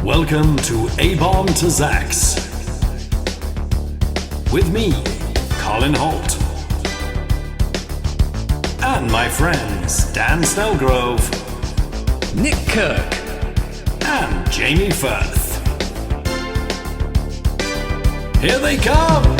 Welcome to abombtozzzax. With me, Colin Holt. And my friends Dan Snellgrove, Nick Kirk, and Jamie Firth. Here they come!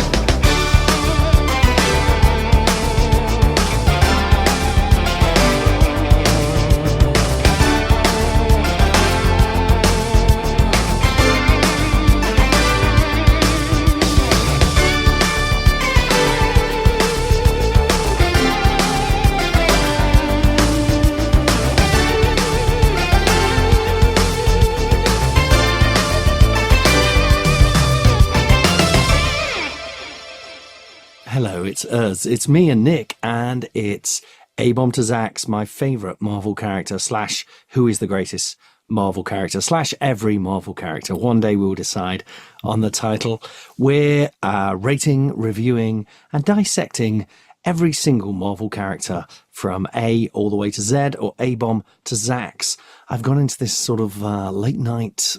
Hello, it's us. It's me and Nick, and it's abombtozzzax, my favourite Marvel character, slash who is the greatest Marvel character, slash every Marvel character. One day we'll decide on the title. We're rating, reviewing, and dissecting every single Marvel character from A all the way to Z, or abombtozzzax. I've gone into this sort of late night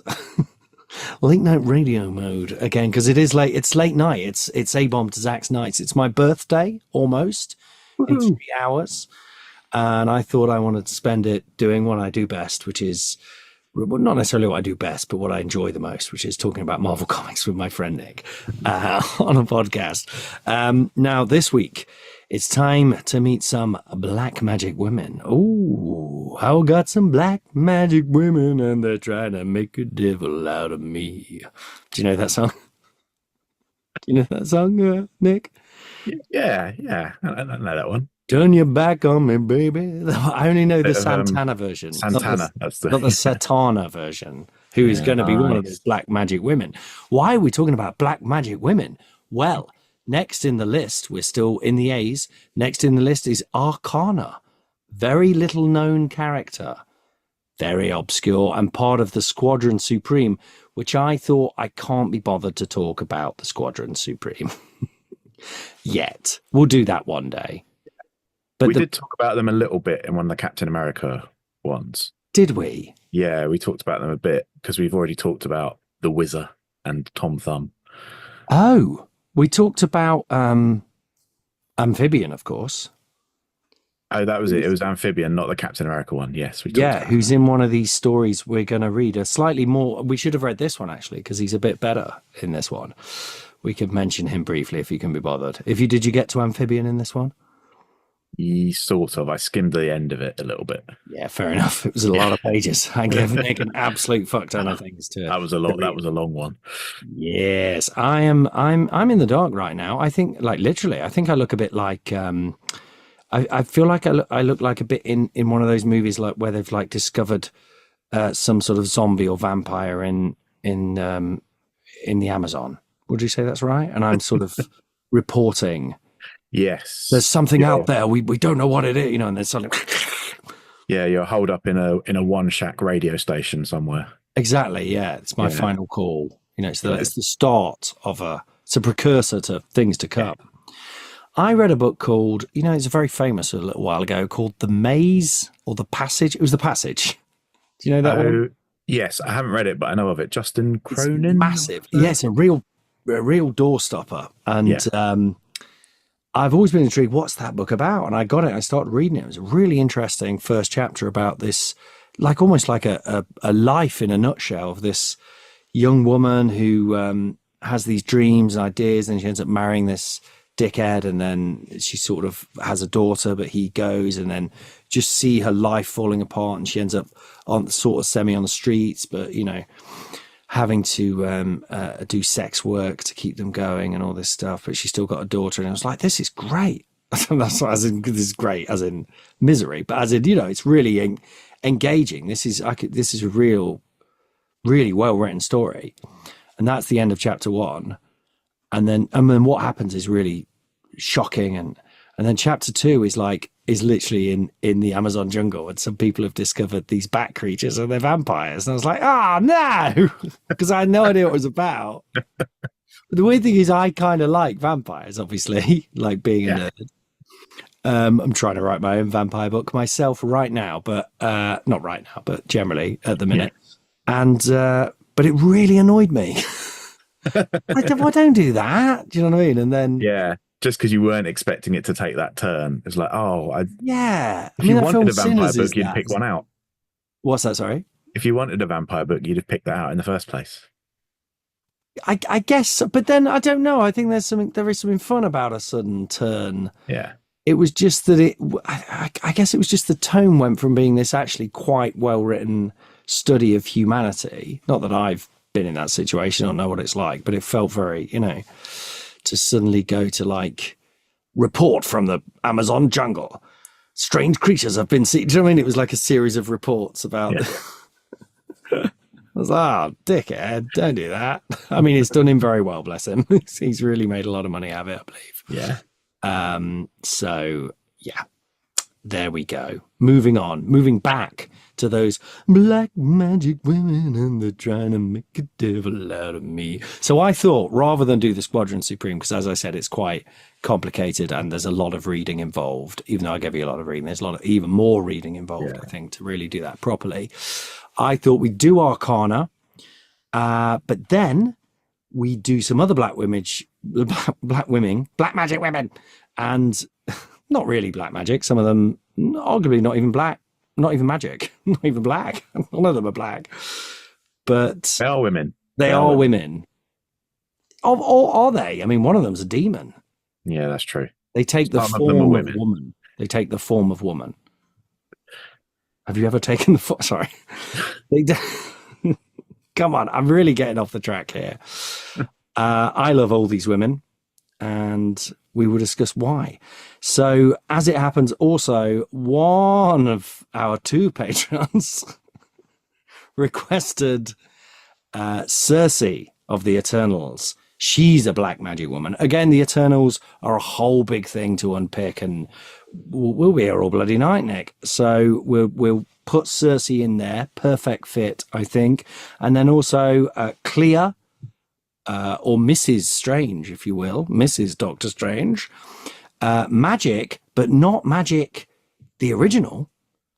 radio mode again, because it's late night. It's abombtozzzax nights. It's my birthday almost. Woo-hoo. In 3 hours, and I thought I wanted to spend it doing what I do best, which is, well, not necessarily what I do best, but what I enjoy the most, which is talking about Marvel comics with my friend Nick on a podcast. Now this week it's time to meet some black magic women. Oh, I got some black magic women, and they're trying to make a devil out of me. Do you know that song? Do you know that song, Nick? Yeah. I know that one. Turn your back on me, baby. I only know the Satana version. Santana. Not the Satana version, who is going to be one of these black magic women. Why are we talking about black magic women? Well, next in the list, we're still in the A's. Next in the list is Arcanna. Very little known character. Very obscure and part of the Squadron Supreme, which I thought I can't be bothered to talk about the Squadron Supreme yet. We'll do that one day. But we did talk about them a little bit in one of the Captain America ones. Did we? Yeah, we talked about them a bit because we've already talked about the Whizzer and Tom Thumb. Oh, we talked about Amphibian, of course. Oh, that was it. It was Amphibian, not the Captain America one. Yes, we talked about who's that. in one of these stories we're going to read. A slightly more. We should have read this one actually, because he's a bit better in this one. We could mention him briefly if you can be bothered. Did you get to Amphibian in this one? Sort of. I skimmed the end of it a little bit. Yeah, fair enough. It was a lot of pages. I gave Nick an absolute fuck ton of things to. That was a lot. That was a long one. Yes, I'm in the dark right now. I think, like, literally, I think I look a bit like. I feel like I look like a bit in one of those movies like where they've like discovered some sort of zombie or vampire in the Amazon. Would you say that's right? And I'm sort of reporting. Yes, there's something out there. We don't know what it is, and there's something. Yeah, you're holed up in a one shack radio station somewhere. Exactly. Yeah, it's my final call. It's the start of it's a precursor to things to come. I read a book called, it's very famous a little while ago, called The Maze or The Passage. It was The Passage. Do you know that one? Yes, I haven't read it, but I know of it. Justin Cronin. It's massive. Yes, a real doorstopper. And I've always been intrigued, what's that book about? And I got it. I started reading it. It was a really interesting first chapter about this, like almost like a life in a nutshell of this young woman who has these dreams and ideas, and she ends up marrying this dickhead, and then she sort of has a daughter, but he goes, and then just see her life falling apart, and she ends up on sort of semi on the streets, but having to do sex work to keep them going and all this stuff, but she's still got a daughter. And I was like, this is great. That's not as in this is great as in misery, but as in it's really engaging. This is a real, really well written story, and that's the end of chapter 1. And then what happens is really shocking, and then chapter 2 is literally in the Amazon jungle, and some people have discovered these bat creatures and they're vampires. And I was like, no, because I had no idea what it was about. But the weird thing is, I kind of like vampires, obviously, like being a nerd. I'm trying to write my own vampire book myself right now, but not right now, but generally at the minute. Yeah. And but it really annoyed me. Don't do that. Do you know what I mean? And then just because you weren't expecting it to take that turn, it's like, if you wanted a vampire book, you'd pick one out. What's that? Sorry. If you wanted a vampire book, you'd have picked that out in the first place. I guess, but then I don't know. I think there is something fun about a sudden turn. Yeah. It was just that I guess it was just the tone went from being this actually quite well written study of humanity. Not that I've been in that situation, I don't know what it's like, but it felt very, to suddenly go to like report from the Amazon jungle. Strange creatures have been seen. Do you know what I mean? It was like a series of reports about. I was like, dickhead, don't do that. I mean, it's done him very well, bless him. He's really made a lot of money out of it, I believe. Yeah. So, yeah, there we go. Moving on, moving back to those black magic women and they're trying to make a devil out of me. So I thought, rather than do the Squadron Supreme, because as I said, it's quite complicated and there's a lot of reading involved, even though I gave you a lot of reading, there's a lot of even more reading involved, I think, to really do that properly. I thought we'd do Arcanna, but then we do some other black magic women, and not really black magic. Some of them, arguably, not even black, not even magic, not even black. None of them are black, but they are women. They are women. Or are they? I mean, one of them's a demon. Yeah, that's true. They take the form of woman. They take the form of woman. Have you ever taken the form? Sorry. Come on, I'm really getting off the track here. I love all these women, and we will discuss why. So, as it happens, also, one of our 2 patrons requested Sersi of the Eternals. She's a black magic woman. Again, the Eternals are a whole big thing to unpick, and we'll be here all bloody night, Nick. So we'll put Sersi in there. Perfect fit, I think. And then also Clea, or Mrs. Strange, if you will. Mrs. Doctor Strange. Magik, but not Magik the original.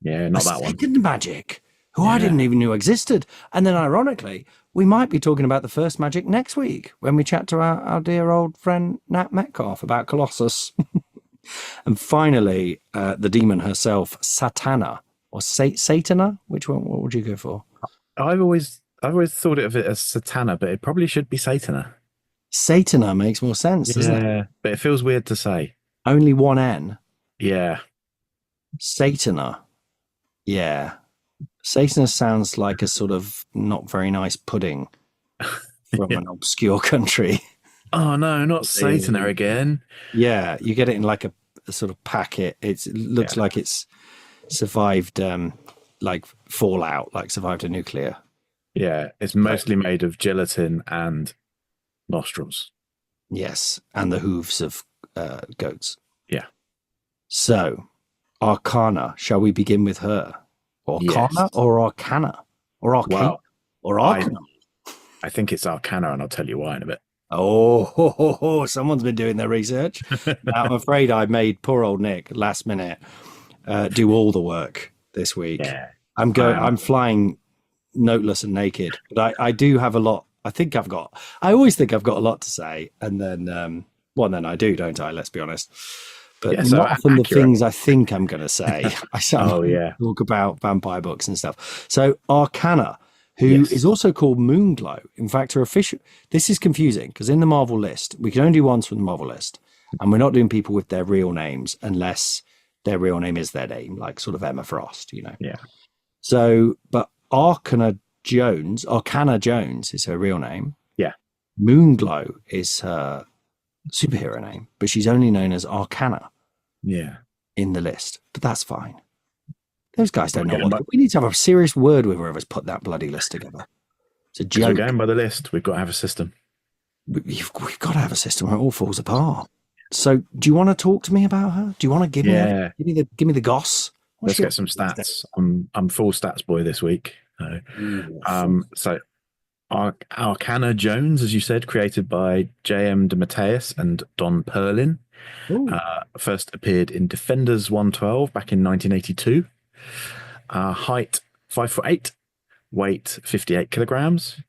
Yeah, not that one. Second Magik, who I didn't even know existed. And then ironically, we might be talking about the first Magik next week when we chat to our dear old friend Nat Metcalf about Colossus. And finally, the demon herself, Satana, or Satana. Which one? What would you go for? I've always thought of it as Satana, but it probably should be Satana. Satana makes more sense, doesn't it? Yeah, but it feels weird to say. Only one N. Yeah. Satana. Yeah. Satana sounds like a sort of not very nice pudding from an obscure country. Oh no, not Satana again. Yeah, you get it in like a sort of packet. It looks like it's survived like fallout, like survived a nuclear. Yeah, it's mostly made of gelatin and nostrils. Yes, and the hooves of goats. Yeah. So, Arcanna, shall we begin with her? Arcanna or Arcanna? Or Arcanna? Or Arcanna? I think it's Arcanna, and I'll tell you why in a bit. Oh, someone's been doing their research. Now, I'm afraid I made poor old Nick last minute do all the work this week. Yeah. I'm flying noteless and naked, but I do have a lot. I always think I've got a lot to say, and then then I do, don't I? Let's be honest. But not from the things I think I'm going to say. I talk about vampire books and stuff. So Arcanna, who is also called Moonglow. In fact, her official. This is confusing because in the Marvel list, we can only do ones from the Marvel list, and we're not doing people with their real names unless their real name is their name, like sort of Emma Frost, Yeah. So, but Arcanna Jones is her real name. Yeah. Moonglow is her superhero name, but she's only known as Arcanna. Yeah. In the list, but that's fine. Those guys don't know we need to have a serious word with whoever's put that bloody list together. It's a joke. We're going by the list. We've got to have a system. We've got to have a system or it all falls apart. So, do you want to talk to me about her? Do you want to give me the goss? Let's get some stats. I'm full stats boy this week. So Arcanna Jones, as you said, created by J.M. DeMatteis and Don Perlin. First appeared in Defenders 112 back in 1982. Height 5'8", weight 58 kilograms,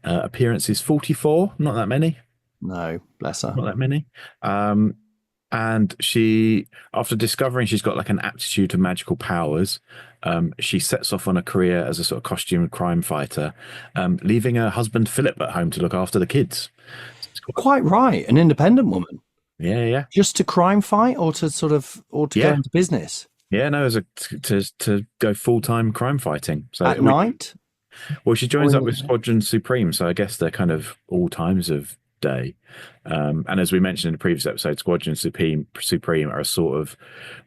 appearances 44, not that many. No, bless her. Not that many. And she, after discovering she's got like an aptitude to magical powers, she sets off on a career as a sort of costume crime fighter, leaving her husband Philip at home to look after the kids. Quite right, an independent woman. Yeah. Just to crime fight, or to go into business. Yeah, no, as to go full-time crime fighting. So at night. Well, she joins up with Squadron Supreme, so I guess they're kind of all times of day. And as we mentioned in the previous episode, Squadron Supreme are a sort of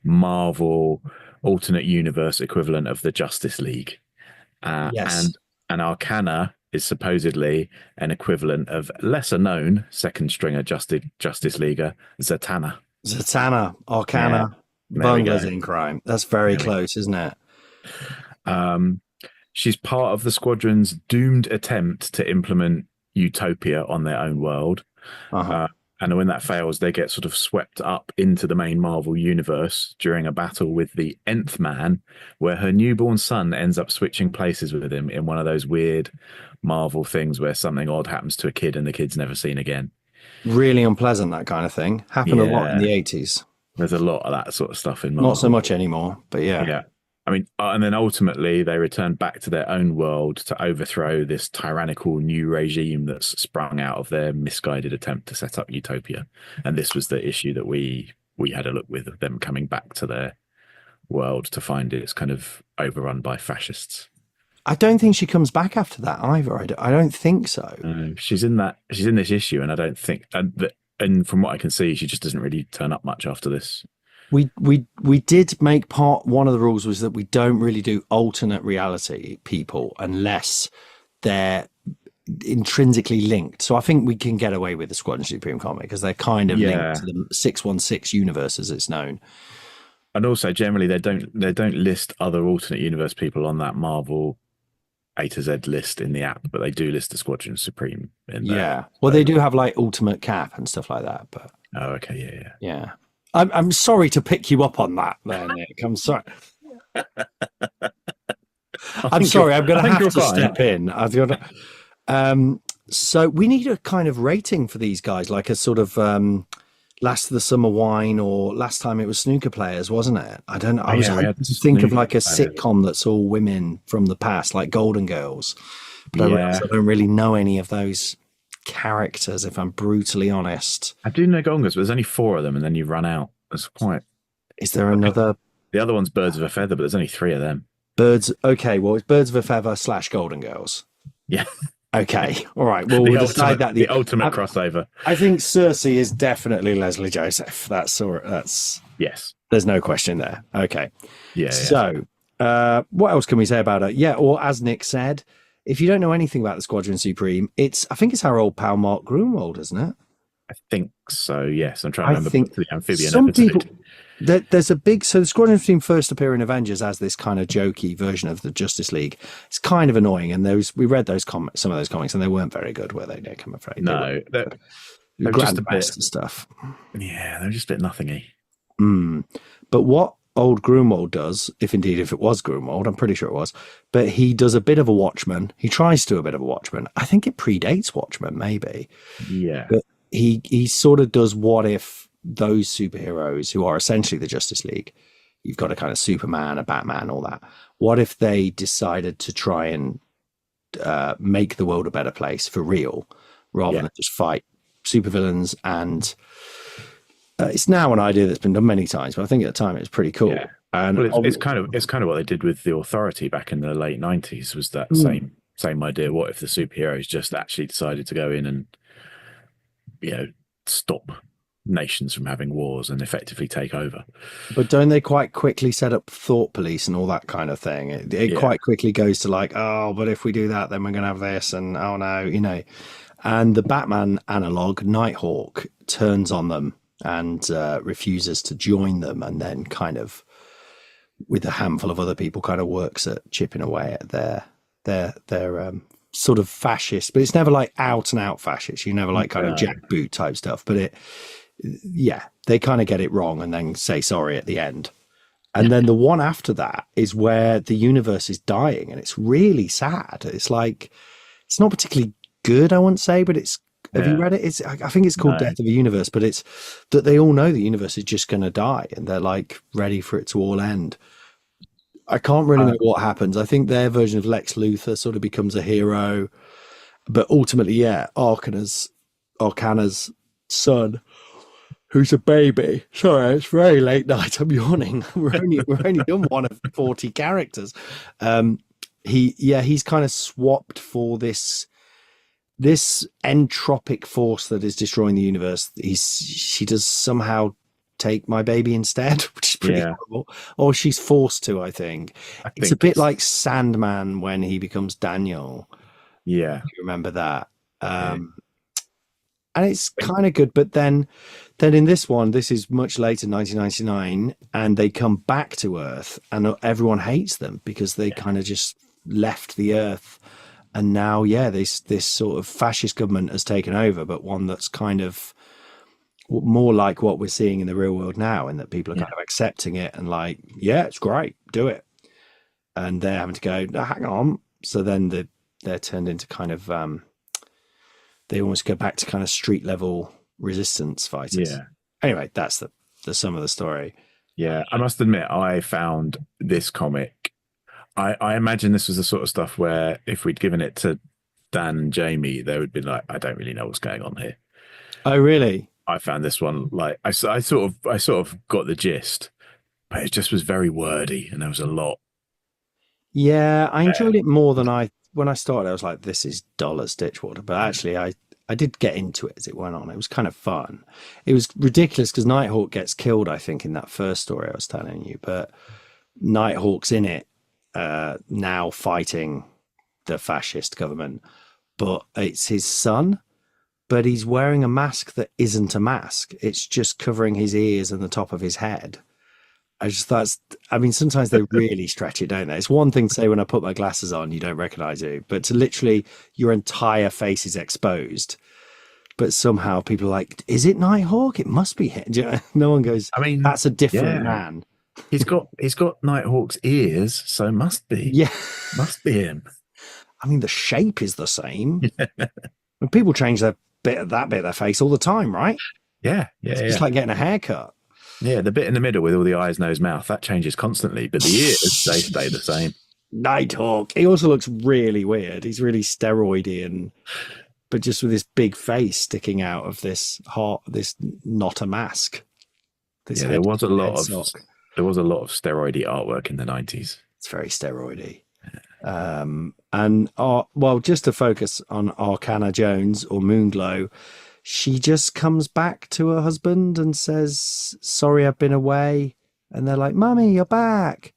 Marvel alternate universe equivalent of the Justice League. Yes. And Arcanna is supposedly an equivalent of lesser known second stringer Justice Leaguer Satana. Arcanna, bunglers in crime. That's very close, isn't it? She's part of the Squadron's doomed attempt to implement utopia on their own world. And when that fails, they get sort of swept up into the main Marvel universe during a battle with the Nth Man, where her newborn son ends up switching places with him in one of those weird Marvel things where something odd happens to a kid and the kid's never seen again. Really unpleasant, that kind of thing. Happened a lot in the 80s. There's a lot of that sort of stuff in Marvel. Not so much anymore, but yeah. I mean, and then ultimately they return back to their own world to overthrow this tyrannical new regime that's sprung out of their misguided attempt to set up utopia. And this was the issue that we had a look with, of them coming back to their world to find it's kind of overrun by fascists. I don't think she comes back after that either. I don't think so. She's in this issue, and I don't think, and from what I can see, she just doesn't really turn up much after this. We did make one of the rules was that we don't really do alternate reality people unless they're intrinsically linked. So I think we can get away with the Squadron Supreme comic because they're kind of linked to the 616 universe as it's known. And also generally they don't list other alternate universe people on that Marvel A to Z list in the app, but they do list the Squadron Supreme in there. Yeah. Well, they do have like Ultimate Cap and stuff like that, but yeah. I'm sorry to pick you up on that there, Nick. I'm sorry. I'm sorry. I'm going to have to step in. I've got to, so we need a kind of rating for these guys, like a sort of Last of the Summer Wine, or last time it was Snooker Players, wasn't it? I don't know. I was hoping to think of like a sitcom that's all women from the past, like Golden Girls. But I don't really know any of those characters, if I'm brutally honest. I do know Golden Girls, but there's only 4 of them, and then you run out. It's quite. Is there another? The other one's Birds of a Feather, but there's only 3 of them. Okay, well, it's Birds of a Feather / Golden Girls. Yeah. Okay. All right. Well, we'll decide that. The ultimate crossover. I think Sersi is definitely Leslie Joseph. That's yes. There's no question there. Okay. Yeah. So, what else can we say about it? Yeah. Or as Nick said, if you don't know anything about the Squadron Supreme, I think it's our old pal Mark Grunwald, isn't it? I think so. Yes. I'm trying to remember the amphibian some episode. People, there's a big. So the Squadron Supreme first appear in Avengers as this kind of jokey version of the Justice League. It's kind of annoying, and we read some of those comics, and they weren't very good, were they, Nick? I'm afraid. No, they're just a bit stuff. Yeah, they're just a bit nothingy. But what old Grunwald does, if it was Grunwald, I'm pretty sure it was, but he does a bit of a Watchman. He tries to do a bit of a Watchman. I think it predates Watchmen, maybe. Yeah. But he sort of does what if those superheroes who are essentially the Justice League, you've got a kind of Superman, a Batman, all that. What if they decided to try and make the world a better place for real, rather than just fight supervillains? And it's now an idea that's been done many times, but I think at the time it was pretty cool. Yeah. And it's kind of what they did with the Authority back in the late 90s. Was that same idea? What if the superheroes just actually decided to go in and stop nations from having wars and effectively take over? But don't they quite quickly set up thought police and all that kind of thing? It quite quickly goes to like, oh, but if we do that, then we're going to have this, and oh no, And the Batman analog, Nighthawk, turns on them and refuses to join them, and then kind of, with a handful of other people, kind of works at chipping away at their sort of fascist, but it's never like out and out fascist. You never like kind of jackboot type stuff, but they kind of get it wrong and then say sorry at the end. And then the one after that is where the universe is dying, and it's really sad. It's like, it's not particularly good, I wouldn't say, but it's, have you read it? I think it's called Death of the Universe, but it's that they all know the universe is just going to die, and they're like ready for it to all end. I can't really know what happens. I think their version of Lex Luthor sort of becomes a hero, but ultimately, Arcanna's son, who's a baby. Sorry, it's very late night. I'm yawning. We're only done one of 40 characters. He's kind of swapped for this entropic force that is destroying the universe. She does somehow take my baby instead, which is pretty horrible. Or she's forced to, I think. It's a bit like Sandman when he becomes Daniel. Yeah. You remember that? And it's kind of good, but then in this one, this is much later, 1999, and they come back to Earth, and everyone hates them because they kind of just left the Earth, and now, this sort of fascist government has taken over, but one that's kind of more like what we're seeing in the real world now, in that people are kind of accepting it and like, it's great, do it, and they're having to go, no, hang on. So then they're turned into kind of they almost go back to kind of street level resistance fighters. Yeah. Anyway, that's the sum of the story. Yeah, I must admit, I found this comic. I imagine this was the sort of stuff where if we'd given it to Dan and Jamie, they would be like, I don't really know what's going on here. Oh, really? I found this one like I sort of got the gist, but it just was very wordy, and there was a lot. Yeah, I enjoyed it more than when I started. I was like, this is dull as ditchwater, but actually, I did get into it as it went on. It was kind of fun. It was ridiculous because Nighthawk gets killed, I think, in that first story I was telling you, but Nighthawk's in it now fighting the fascist government, but it's his son. But he's wearing a mask that isn't a mask. It's just covering his ears and the top of his head. I just thought, sometimes they really stretch it, don't they? It's one thing to say when I put my glasses on, you don't recognize it, but to literally your entire face is exposed. But somehow people are like, is it Nighthawk? It must be him. No one goes, that's a different man. He's got Nighthawk's ears, so must be. Yeah. Must be him. The shape is the same. And people change that bit of their face all the time, right? Yeah. It's just like getting a haircut. Yeah, the bit in the middle with all the eyes, nose, mouth, that changes constantly, but the ears, they stay the same. Nighthawk. He also looks really weird. He's really steroidy, but just with this big face sticking out of this not a mask. There was a lot of steroidy artwork in the 90s. It's very steroidy. Just to focus on Arcanna Jones or Moonglow, she just comes back to her husband and says, sorry, I've been away. And they're like, Mummy, you're back.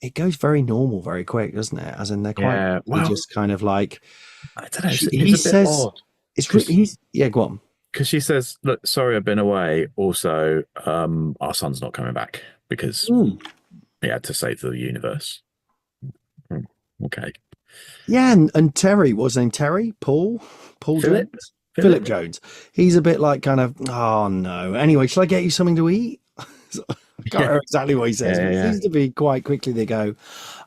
It goes very normal, very quick, doesn't it? As in they're quite just kind of like, I don't know. He says, go on. Because she says, look, sorry, I've been away. Also, our son's not coming back because he had to save the universe. Okay. Yeah, and Terry, what's his name? Terry? Paul Philip? Jones? Philip Jones. He's a bit like kind of, oh no. Anyway, shall I get you something to eat? I can't remember exactly what he says. But it seems to be quite quickly they go,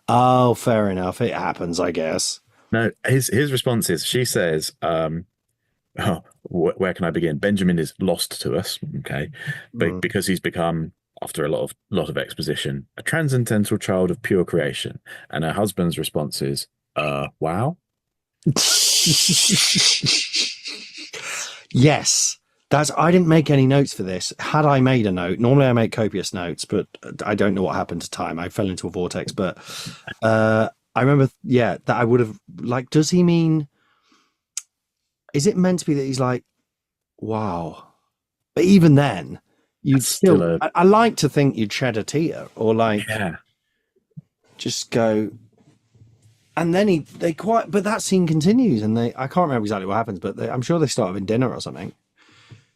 oh, fair enough. It happens, I guess. No, his response is, she says, where can I begin? Benjamin is lost to us, okay, because he's become, after a lot of exposition, a transcendental child of pure creation. And her husband's response is, wow. Yes. I didn't make any notes for this. Had I made a note, normally I make copious notes, but I don't know what happened to time. I fell into a vortex, but I remember, that I would have, like, does he mean, is it meant to be that he's like, wow? But even then, you'd still I like to think you'd shed a tear or like, just go. And then but that scene continues, and I can't remember exactly what happens, but I'm sure they start having dinner or something.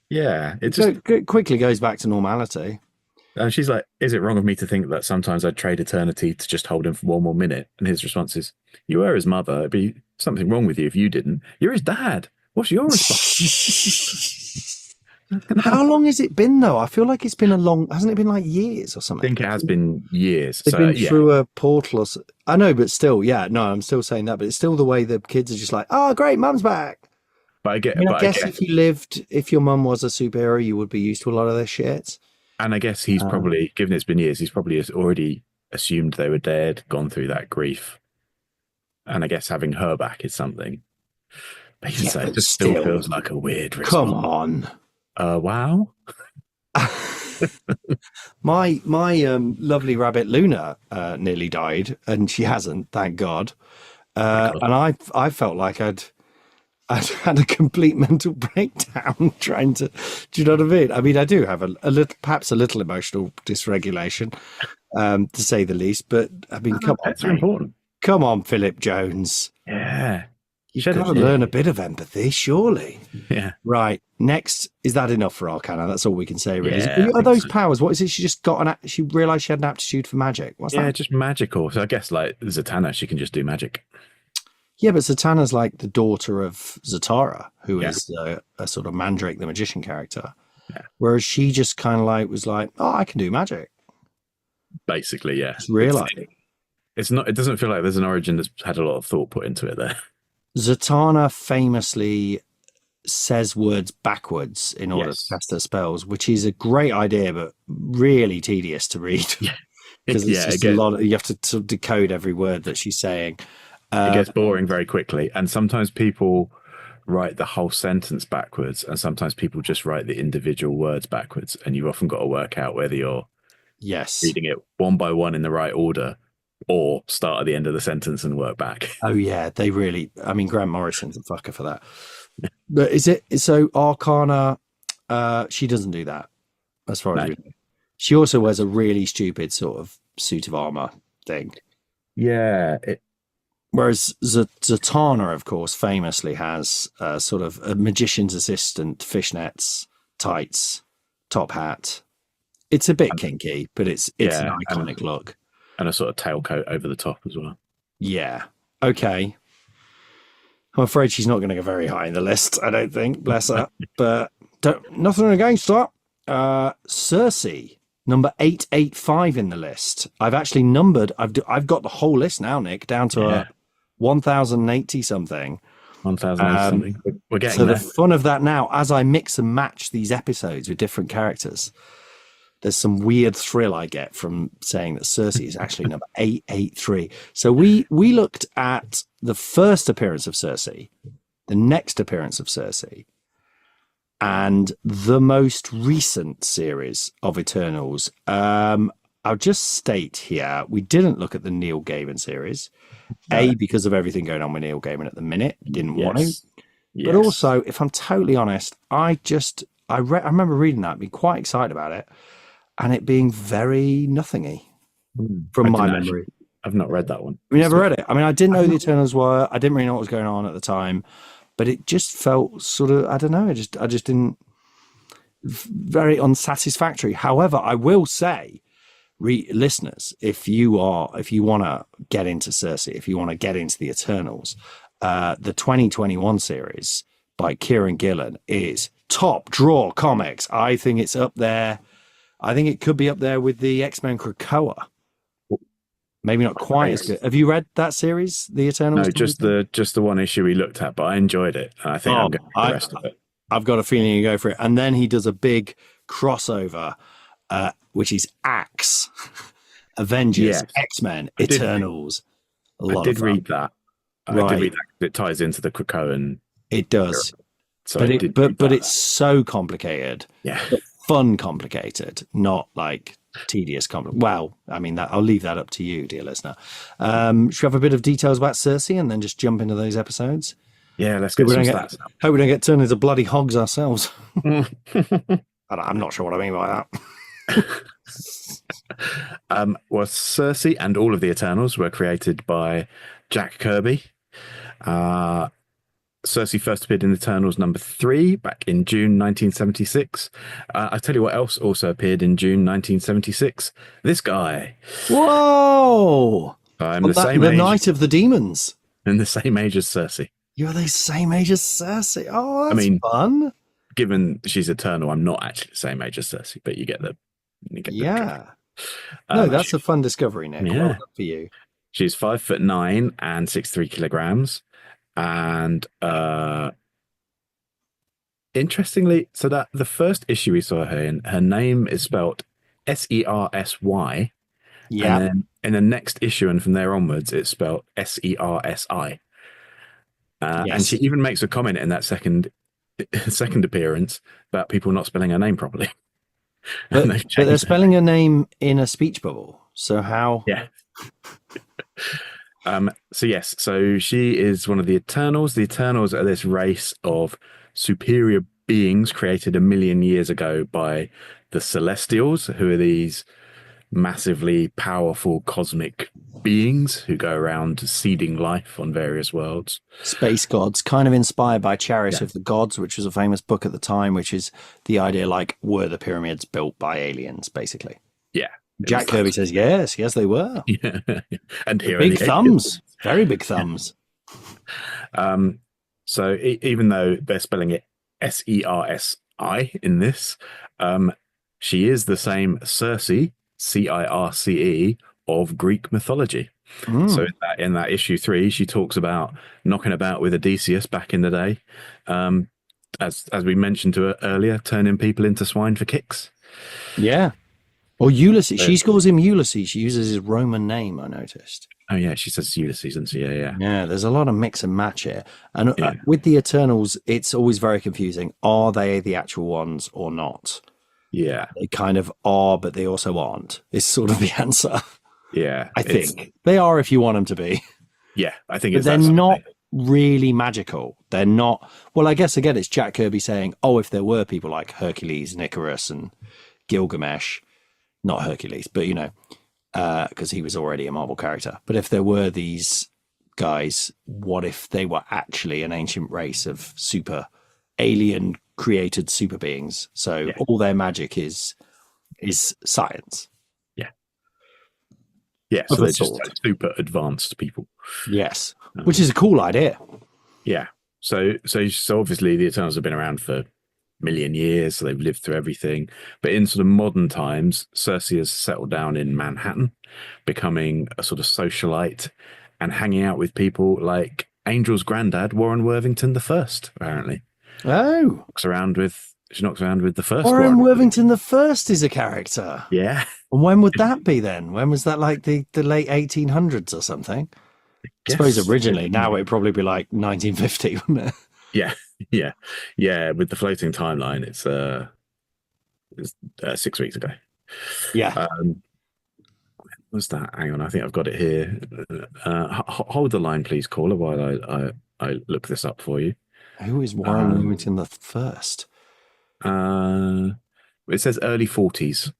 Yeah, it quickly goes back to normality. And she's like, is it wrong of me to think that sometimes I'd trade eternity to just hold him for one more minute? And his response is, you were his mother. It'd be something wrong with you if you didn't. You're his dad. What's your response? How long has it been though? I feel like it's been hasn't it been like years or I something? think it has been years. They've So been yeah, through a portal I know, but still, yeah, no, I'm still saying that, but it's still the way the kids are just like, oh, great, mum's back. but I get, I mean, but I guess if your mum was a superhero, you would be used to a lot of their shit. and I guess he's probably, given it's been years, he's probably already assumed they were dead, gone through that grief, and I guess having her back is something. But you can say it just still feels like a weird response. Come on. Wow. My lovely rabbit Luna nearly died, and she hasn't, thank God. And I felt like I'd had a complete mental breakdown trying to. Do you know what I mean? I mean, I do have a little, perhaps a little emotional dysregulation, to say the least. But I mean, come on, that's important. Come on, Philip Jones. Yeah. You've got to learn a bit of empathy, surely. Yeah. Right. Next, is that enough for Arcanna? That's all we can say, really. Yeah, Are those powers? What is it? She just got she realised she had an aptitude for magic. What's that? Yeah, just magical. So I guess like Zatanna, she can just do magic. Yeah, but Satana's like the daughter of Zatara, who is a sort of Mandrake, the magician character. Yeah. Whereas she just kind of like was like, oh, I can do magic. Basically, yeah. Just realised. It's not. It doesn't feel like there's an origin that's had a lot of thought put into it there. Zatanna famously says words backwards in order to cast her spells, which is a great idea, but really tedious to read. Yeah, because it's just a lot. You have to sort of decode every word that she's saying. It gets boring very quickly, and sometimes people write the whole sentence backwards, and sometimes people just write the individual words backwards, and you've often got to work out whether you're reading it one by one in the right order, or start at the end of the sentence and work back. Oh yeah, they really. I mean, Grant Morrison's a fucker for that. But is it so? Arcanna, she doesn't do that. As far as we know, she also wears a really stupid sort of suit of armor thing. Yeah. Whereas Zatanna, of course, famously has sort of a magician's assistant, fishnets, tights, top hat. It's a bit kinky, but it's an iconic look. And a sort of tailcoat over the top as well. Yeah. Okay. I'm afraid she's not going to go very high in the list, I don't think. Bless her. But nothing against her. Sersi, number 885 in the list. I've actually numbered. I've got the whole list now, Nick, down to 1,080 something. 1,080 something. We're getting so there. The fun of that now, as I mix and match these episodes with different characters, there's some weird thrill I get from saying that Sersi is actually number 883. So we looked at the first appearance of Sersi, the next appearance of Sersi, and the most recent series of Eternals. I'll just state here, we didn't look at the Neil Gaiman series, because of everything going on with Neil Gaiman at the minute, didn't want to. Yes. But also, if I'm totally honest, I remember reading that, being quite excited about it, and it being very nothingy from my memory. I've not read that one. We never read it. I mean, I didn't know who the Eternals were. I didn't really know what was going on at the time, but it just felt sort of, I don't know. I just didn't, very unsatisfactory. However, I will say, listeners, if you want to get into Sersi, if you want to get into the Eternals, the 2021 series by Kieran Gillen is top draw comics. I think it's up there. I think it could be up there with the X-Men Krakoa. Maybe not quite as good. Have you read that series, The Eternals? No, just the one issue we looked at, but I enjoyed it. And I think I'm going to read the rest of it. I've got a feeling you go for it. And then he does a big crossover, which is Axe, Avengers, X-Men, Eternals. I did read that. I did read that. It ties into the Krakoan. It does. So but it's so complicated. Yeah. Fun complicated, not like tedious complicated. Well, I mean, I'll leave that up to you, dear listener. Should we have a bit of details about Sersi and then just jump into those episodes? Yeah, let's get some stats. Hope we don't get turned into bloody hogs ourselves. I'm not sure what I mean by that. Well, Sersi and all of the Eternals were created by Jack Kirby. Sersi first appeared in Eternals number 3 back in June 1976. I tell you what else also appeared in June 1976. This guy. Whoa! I'm the same age. The Night of the Demons. And the same age as Sersi. You're the same age as Sersi. Oh, that's fun. given she's eternal, I'm not actually the same age as Sersi, but you get the drift. Yeah. No, that's a fun discovery, Nick. Yeah. Well done for you. She's 5'9" and 63 kilograms. And interestingly, so that the first issue we saw her in, her name is spelled Sersy. Yeah. And then in the next issue and from there onwards, it's spelled Sersi. And she even makes a comment in that second appearance about people not spelling her name properly. But they're spelling her name in a speech bubble. So how? Yeah. So she is one of the Eternals. The Eternals are this race of superior beings created 1 million years ago by the Celestials, who are these massively powerful cosmic beings who go around seeding life on various worlds. Space gods, kind of inspired by Chariot of the Gods, which was a famous book at the time, which is the idea like, were the pyramids built by aliens, basically? Yeah. Jack Kirby says, yes, they were. Yeah. And here big are the thumbs, very big thumbs. So even though they're spelling it Sersi in this, she is the same Circe, Circe, of Greek mythology. So in that issue 3, she talks about knocking about with Odysseus back in the day. As we mentioned to her earlier, turning people into swine for kicks. Yeah. Or Ulysses. She calls him Ulysses. She uses his Roman name, I noticed. Oh, yeah. She says Ulysses. And so, yeah. Yeah, there's a lot of mix and match here. And with the Eternals, it's always very confusing. Are they the actual ones or not? Yeah. They kind of are, but they also aren't. Is sort of the answer. Yeah. I think. They are if you want them to be. Yeah, I think but it's they're not really magical. They're not. Well, I guess, again, it's Jack Kirby saying, oh, if there were people like Hercules and Icarus and Gilgamesh, not Hercules, but, because he was already a Marvel character. But if there were these guys, what if they were actually an ancient race of super alien created super beings? So all their magic is science. Yeah. Yeah. So they're just like super advanced people. Yes. Which is a cool idea. Yeah. So obviously the Eternals have been around for million years, so they've lived through everything. But in sort of modern times, Sersi has settled down in Manhattan, becoming a sort of socialite and hanging out with people like Angel's granddad, Warren Worthington the First, apparently. Oh. She knocks around with the first Warren Worthington the First is a character. Yeah. And when would that be then? When was that, like the late 1800s or something? I suppose originally. Now it'd probably be like 1950, wouldn't it? Yeah. With the floating timeline, it's 6 weeks ago. Yeah. What's that? Hang on, I think I've got it here. Hold the line, please, caller, while I look this up for you. Who is Warren Worthington the First? It says early 40s.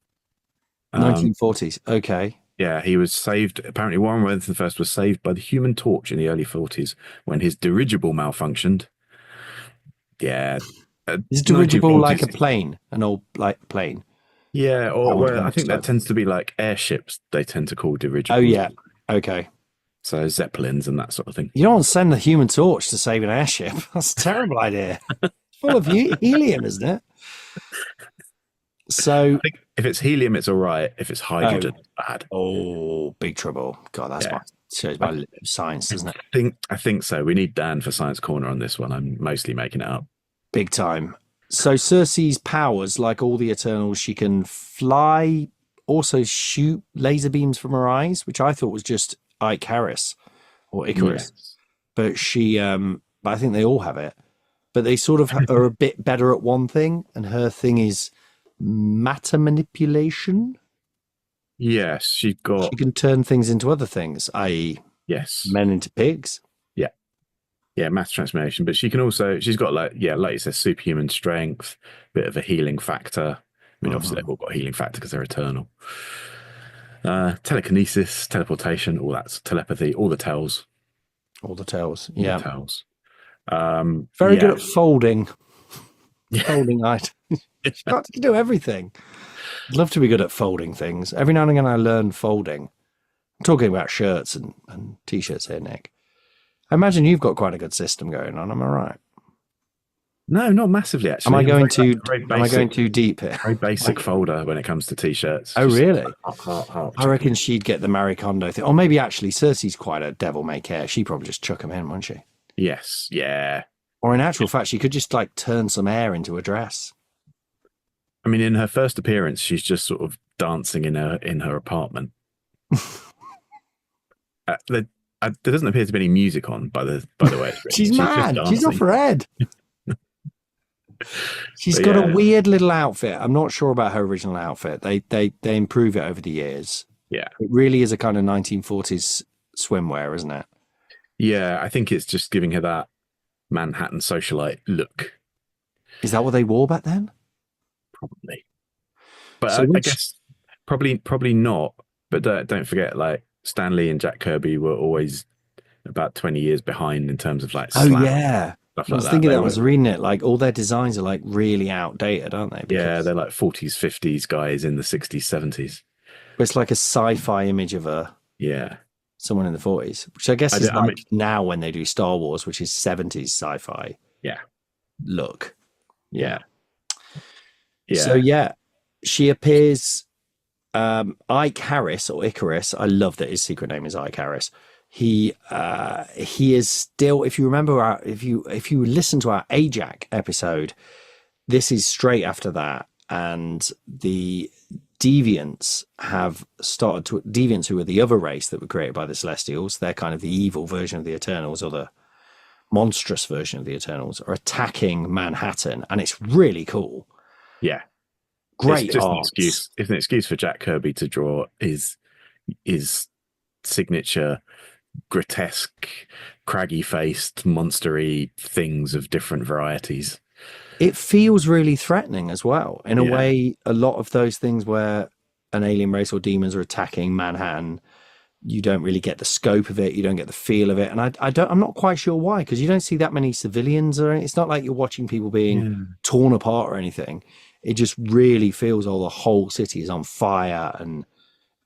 1940s. Okay. Yeah, he was saved. Apparently, Warren Worthington the First was saved by the Human Torch in the early 40s when his dirigible malfunctioned. Yeah. Is dirigible like a plane? An old plane? Yeah, or I think that tends to be like airships. They tend to call dirigibles. Oh, yeah. Okay. So Zeppelins and that sort of thing. You don't want to send the Human Torch to save an airship. That's a terrible idea. It's full of helium, isn't it? So I think if it's helium, it's all right. If it's hydrogen, it's bad. Oh, big trouble. God, that's shows my science, doesn't it? I think so. We need Dan for Science Corner on this one. I'm mostly making it up. Big time. So Cersei's powers, like all the Eternals, she can fly, also shoot laser beams from her eyes, which I thought was just Icarus or Icarus. Yes. But she, I think they all have it. But they sort of are a bit better at one thing, and her thing is matter manipulation. Yes, she can turn things into other things, i.e., men into pigs. Yeah, mass transformation. But she can also, she's got like you said, superhuman strength, bit of a healing factor. I mean, obviously they've all got a healing factor because they're eternal. Telekinesis, teleportation, all that's telepathy, all the tells. All the tells, yeah. Very good at folding. Folding items. She's got to do everything. I'd love to be good at folding things. Every now and again I learn folding. I'm talking about shirts and t-shirts here, Nick. I imagine you've got quite a good system going on, am I right? No, not massively actually. Am I going Very too deep here? very basic folder when it comes to t-shirts. Oh, Just really? heart, I reckon she'd get the Marie Kondo thing. Or maybe actually Cersei's quite a devil may care. She'd probably just chuck them in, wouldn't she? Yes, yeah. Or in actual fact, she could just like turn some air into a dress. I mean, in her first appearance, she's just sort of dancing in her apartment. There doesn't appear to be any music on by the way. She's mad. She's off her head. She's got yeah. a weird little outfit. I'm not sure about her original outfit. They improve it over the years. Yeah, it really is a kind of 1940s swimwear, isn't it? Yeah, I think it's just giving her that Manhattan socialite look. Is that what they wore back then? Probably, but So I guess probably not. But don't forget, like Stan Lee and Jack Kirby were always about 20 years behind in terms of like slam, yeah. stuff I was like thinking that. I was reading it. Like all their designs are like really outdated, aren't they? Yeah, they're like 40s, 50s guys in the 60s, 70s. It's like a sci-fi image of someone in the 40s, which I guess is now when they do Star Wars, which is 70s sci-fi. Yeah. Look. Yeah. So she appears. Ike Harris or Icarus. I love that his secret name is Ike Harris. He is still. If you remember, if you listen to our Ajax episode, this is straight after that, and the Deviants have started to. Deviants, who are the other race that were created by the Celestials, they're kind of the evil version of the Eternals, or the monstrous version of the Eternals, are attacking Manhattan, and it's really cool. Yeah. Great it's just art. It's an excuse for Jack Kirby to draw his signature grotesque, craggy-faced, monstery things of different varieties. It feels really threatening as well. In a way, a lot of those things where an alien race or demons are attacking Manhattan, you don't really get the scope of it. You don't get the feel of it. And I'm not quite sure why, because you don't see that many civilians, or it's not like you're watching people being torn apart or anything. It just really feels the whole city is on fire and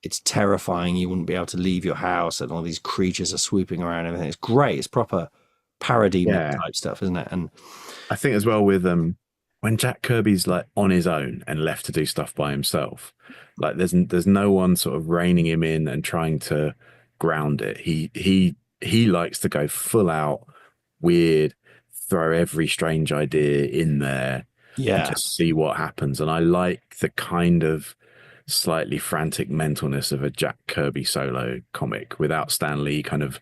it's terrifying. You wouldn't be able to leave your house and all these creatures are swooping around and everything. It's great. It's proper parademon type stuff, isn't it? And I think as well with when Jack Kirby's like on his own and left to do stuff by himself, like there's no one sort of reining him in and trying to ground it. He likes to go full out weird, throw every strange idea in there. Yeah. And just see what happens. And I like the kind of slightly frantic mentalness of a Jack Kirby solo comic without Stan Lee kind of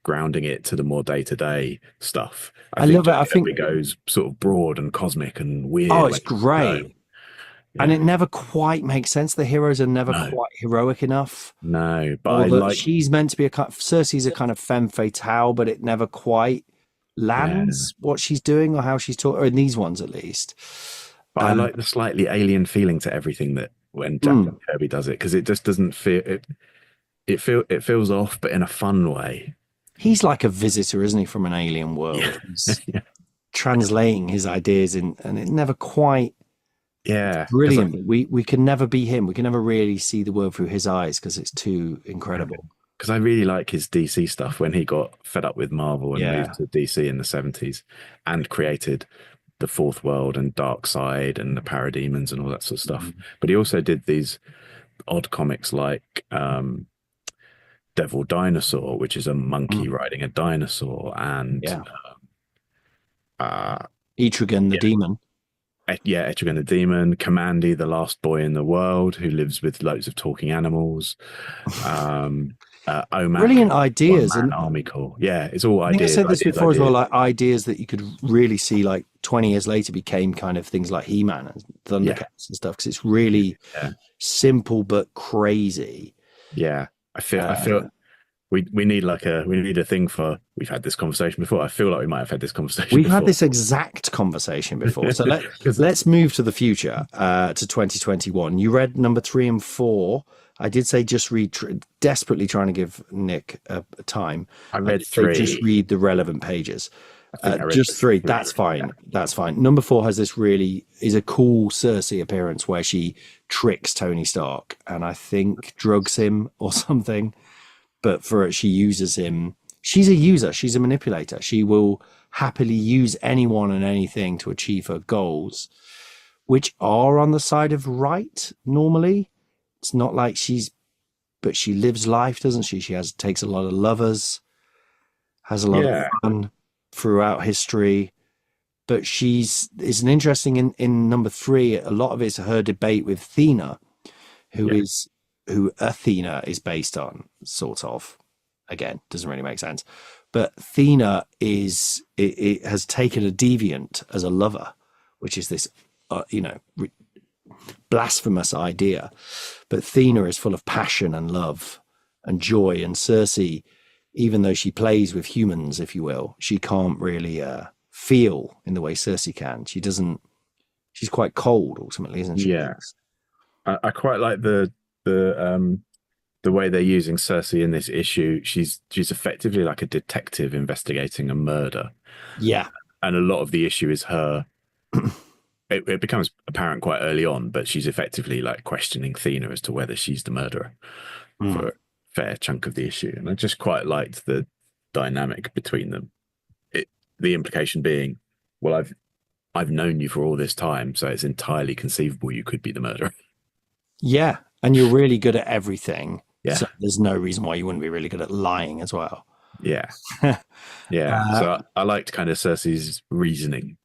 grounding it to the more day-to-day stuff. I love it. I think it goes sort of broad and cosmic and weird. Oh, it's great. And it never quite makes sense. The heroes are never quite heroic enough. No, but she's meant to be Cersei's a kind of femme fatale, but it never quite lands what she's doing or how she's talking, or in these ones at least. But I like the slightly alien feeling to everything that when Jack Kirby does it, because it just doesn't feel it feels off, but in a fun way. He's like a visitor, isn't he, from an alien world? He's translating his ideas in, and it never quite. Yeah, brilliant. We can never be him. We can never really see the world through his eyes because it's too incredible. Because I really like his DC stuff when he got fed up with Marvel and moved to DC in the 70s and created the Fourth World and Dark Side and the Parademons and all that sort of stuff. But he also did these odd comics like Devil Dinosaur, which is a monkey riding a dinosaur, and Etrigan the demon. Etrigan the demon, Commandy, the last boy in the world who lives with loads of talking animals. Omac, brilliant ideas and Army Corps. Yeah, it's all ideas. I said this before as well, like ideas that you could really see like 20 years later became kind of things like He-Man and Thundercats and stuff, because it's really simple but crazy. Yeah, I feel we need a thing for. We've had this conversation before. I feel like we might have had this conversation. We've had this exact conversation before. So let's move to the future, to 2021. You read number 3 and 4. I did say just read, desperately trying to give Nick a time. I read 3. Just read the relevant pages. Just 3. That's fine. That's fine. Number 4 has is a cool Cersei appearance where she tricks Tony Stark and I think drugs him or something. But she uses him she's a user. She's a manipulator. She will happily use anyone and anything to achieve her goals, which are on the side of right normally. It's not like but she lives life, doesn't she? She takes a lot of lovers, has a lot of fun throughout history. But it's an interesting in number 3. A lot of it's her debate with Athena, who Athena is based on, sort of. Again, doesn't really make sense. But Athena it has taken a deviant as a lover, which is this, blasphemous idea. But Athena is full of passion and love and joy, and Sersi, even though she plays with humans, if you will, she can't really feel in the way Sersi can. She's quite cold ultimately, isn't she? Yeah. I quite like the way they're using Sersi in this issue. She's effectively like a detective investigating a murder. Yeah. And a lot of the issue is her. It becomes apparent quite early on, but she's effectively like questioning Athena as to whether she's the murderer for a fair chunk of the issue. And I just quite liked the dynamic between them. The implication being, well, I've known you for all this time, so it's entirely conceivable you could be the murderer. Yeah, and you're really good at everything. Yeah. So there's no reason why you wouldn't be really good at lying as well. Yeah. Yeah. So I liked kind of Sersi's reasoning.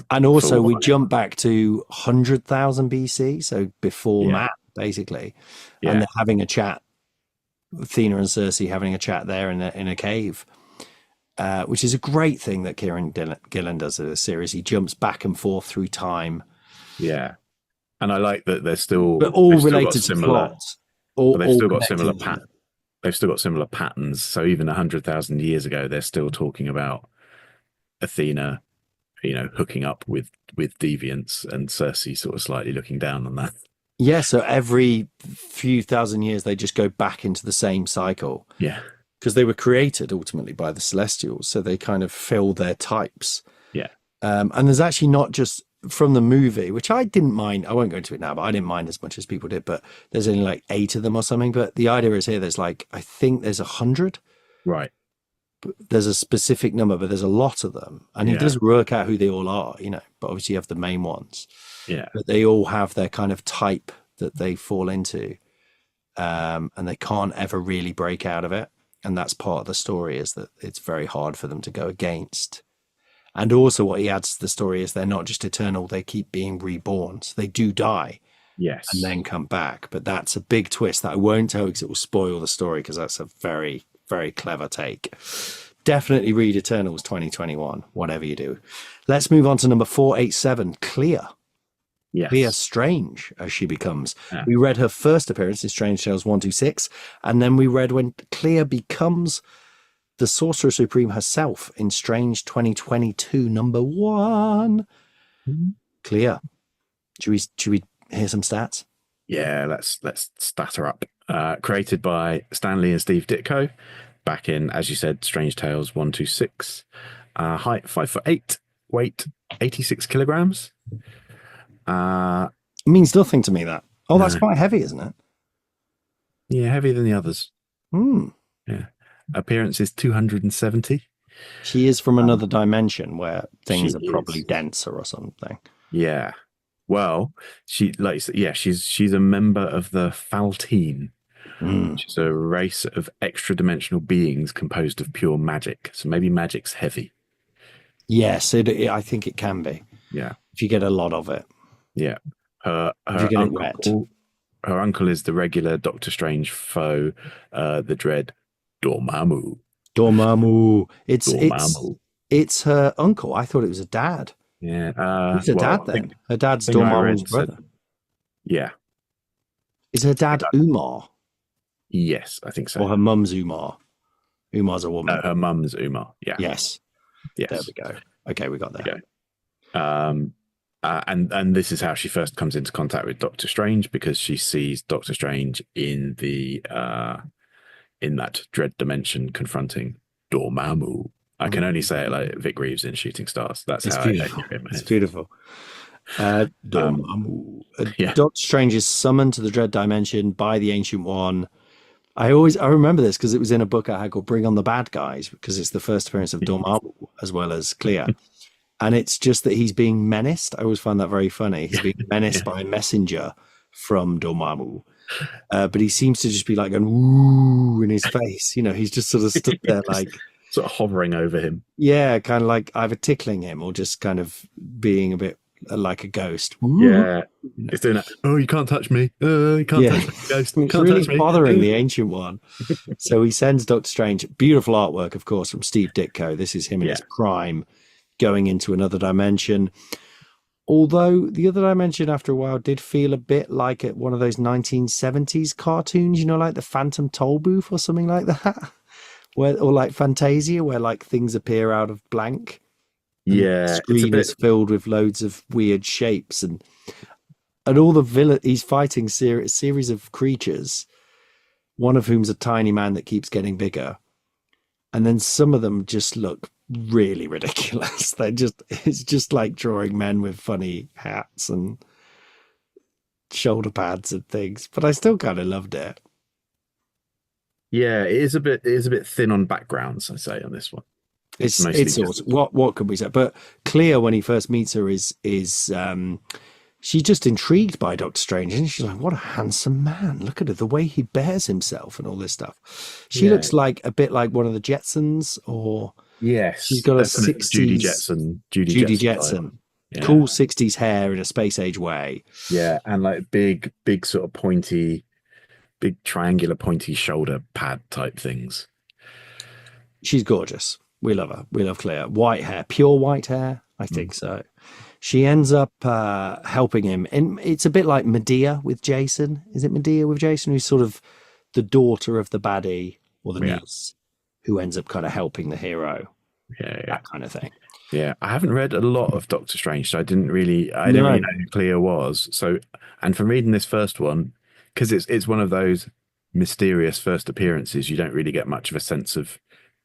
And also we jump back to 100,000 BC, so before Matt, basically. Yeah. And they're having a chat, Athena and Sersi having a chat there in a cave, which is a great thing that Kieran Gillen does in the series. He jumps back and forth through time. Yeah. And I like that they're still... But all related to plot. They've still got similar patterns. They've still got similar patterns. So even 100,000 years ago, they're still talking about Athena, hooking up with deviants, and Sersi sort of slightly looking down on that. Yeah, so every few thousand years, they just go back into the same cycle. Yeah. Because they were created ultimately by the Celestials, so they kind of fill their types. Yeah. And there's actually not just from the movie, which I didn't mind. I won't go into it now, but I didn't mind as much as people did. But there's only like 8 of them or something. But the idea is here, there's I think there's 100. Right. There's a specific number, but there's a lot of them, and he does work out who they all are, but obviously you have the main ones, but they all have their kind of type that they fall into, and they can't ever really break out of it. And that's part of the story, is that it's very hard for them to go against. And also what he adds to the story is they're not just eternal, they keep being reborn, so they do die, and then come back. But that's a big twist that I won't tell because it will spoil the story, because that's a very, very clever take. Definitely read Eternals 2021, whatever you do. Let's move on to number 487, Clea. Yes. Clea Strange, as she becomes. Yeah. We read her first appearance in Strange Tales 126, and then we read when Clea becomes the Sorcerer Supreme herself in Strange 2022, number 1. Mm-hmm. Clea, should we hear some stats? Yeah, let's stat her up. Created by Stan Lee and Steve Ditko back in, as you said, Strange Tales 126. Height 5'8", weight 86 kilograms. It means nothing to me, that. Oh, that's quite heavy, isn't it? Yeah, heavier than the others. Yeah. Appearance is 270. She is from another dimension where things are probably denser or something. Yeah. Well, she's a member of the Faltine, which is a race of extra-dimensional beings composed of pure magic. So maybe magic's heavy. Yes, I think it can be. Yeah. If you get a lot of it. Yeah. Her uncle is the regular Doctor Strange foe, the dread Dormammu. Dormammu. It's her uncle. I thought it was a dad. Yeah. Who's her dad then? Her dad's Dormammu's brother. Yeah. Is her dad Umar? Yes, I think so. Or her mum's Umar. Umar's a woman. Her mum's Umar. Yeah. Yes. There we go. Okay, we got there. And this is how she first comes into contact with Doctor Strange, because she sees Doctor Strange in the in that dread dimension confronting Dormammu. I can only say it like Vic Reeves in Shooting Stars. That's how I hear it. It's beautiful. Dormammu. Doctor Strange is summoned to the dread dimension by the Ancient One I remember this because it was in a book I had called Bring on the Bad Guys, because it's the first appearance of Dormammu as well as Clea. And it's just that he's being menaced. I always find that very funny. He's being menaced by a messenger from Dormammu. But he seems to just be like going, woo, in his face. You know, he's just sort of stood there like... sort of hovering over him. Yeah, kind of like either tickling him or just kind of being a bit like a ghost. Yeah, he's doing that. Oh, you can't touch me. You can't touch me, ghost. You It's can't really touch me. bothering the Ancient One. So he sends Doctor Strange. Beautiful artwork, of course, from Steve Ditko. This is him in his prime, going into another dimension. Although the other dimension, after a while, did feel a bit like one of those 1970s cartoons, you know, like the Phantom Toll Booth or something like that. Or like Fantasia, where like things appear out of blank. Yeah, the screen is filled with loads of weird shapes, and all the he's fighting series of creatures, one of whom's a tiny man that keeps getting bigger, and then some of them just look really ridiculous. It's just like drawing men with funny hats and shoulder pads and things. But I still kind of loved it. Yeah, it is a bit thin on backgrounds, I say, on this one. It's awesome. What could we say? But Clea, when he first meets her, is she's just intrigued by Doctor Strange, and she's like, "What a handsome man! Look at it, the way he bears himself, and all this stuff." She looks like a bit like one of the Jetsons, or she's got a 60s Judy Jetson. Yeah. Cool 60s hair in a space age way. Yeah, and like big sort of pointy. Big triangular pointy shoulder pad type things. She's gorgeous. We love her. We love Clea. White hair, pure white hair. I think so. She ends up helping him. And it's a bit like Medea with Jason. Is it Medea with Jason? Who's sort of the daughter of the baddie or the niece who ends up kind of helping the hero. Yeah. That kind of thing. Yeah. I haven't read a lot of Doctor Strange, so I didn't really know who Clea was. So, and from reading this first one, because it's one of those mysterious first appearances, you don't really get much of a sense of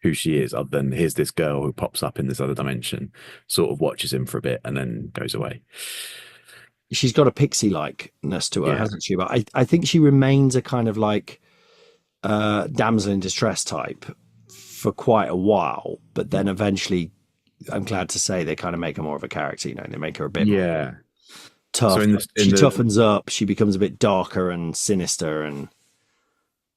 who she is, other than here's this girl who pops up in this other dimension, sort of watches him for a bit and then goes away. She's got a pixie-likeness to her, hasn't she? But I think she remains a kind of like damsel in distress type for quite a while, but then eventually, I'm glad to say, they kind of make her more of a character. You know, they make her a bit more tough. So she toughens up. She becomes a bit darker and sinister, and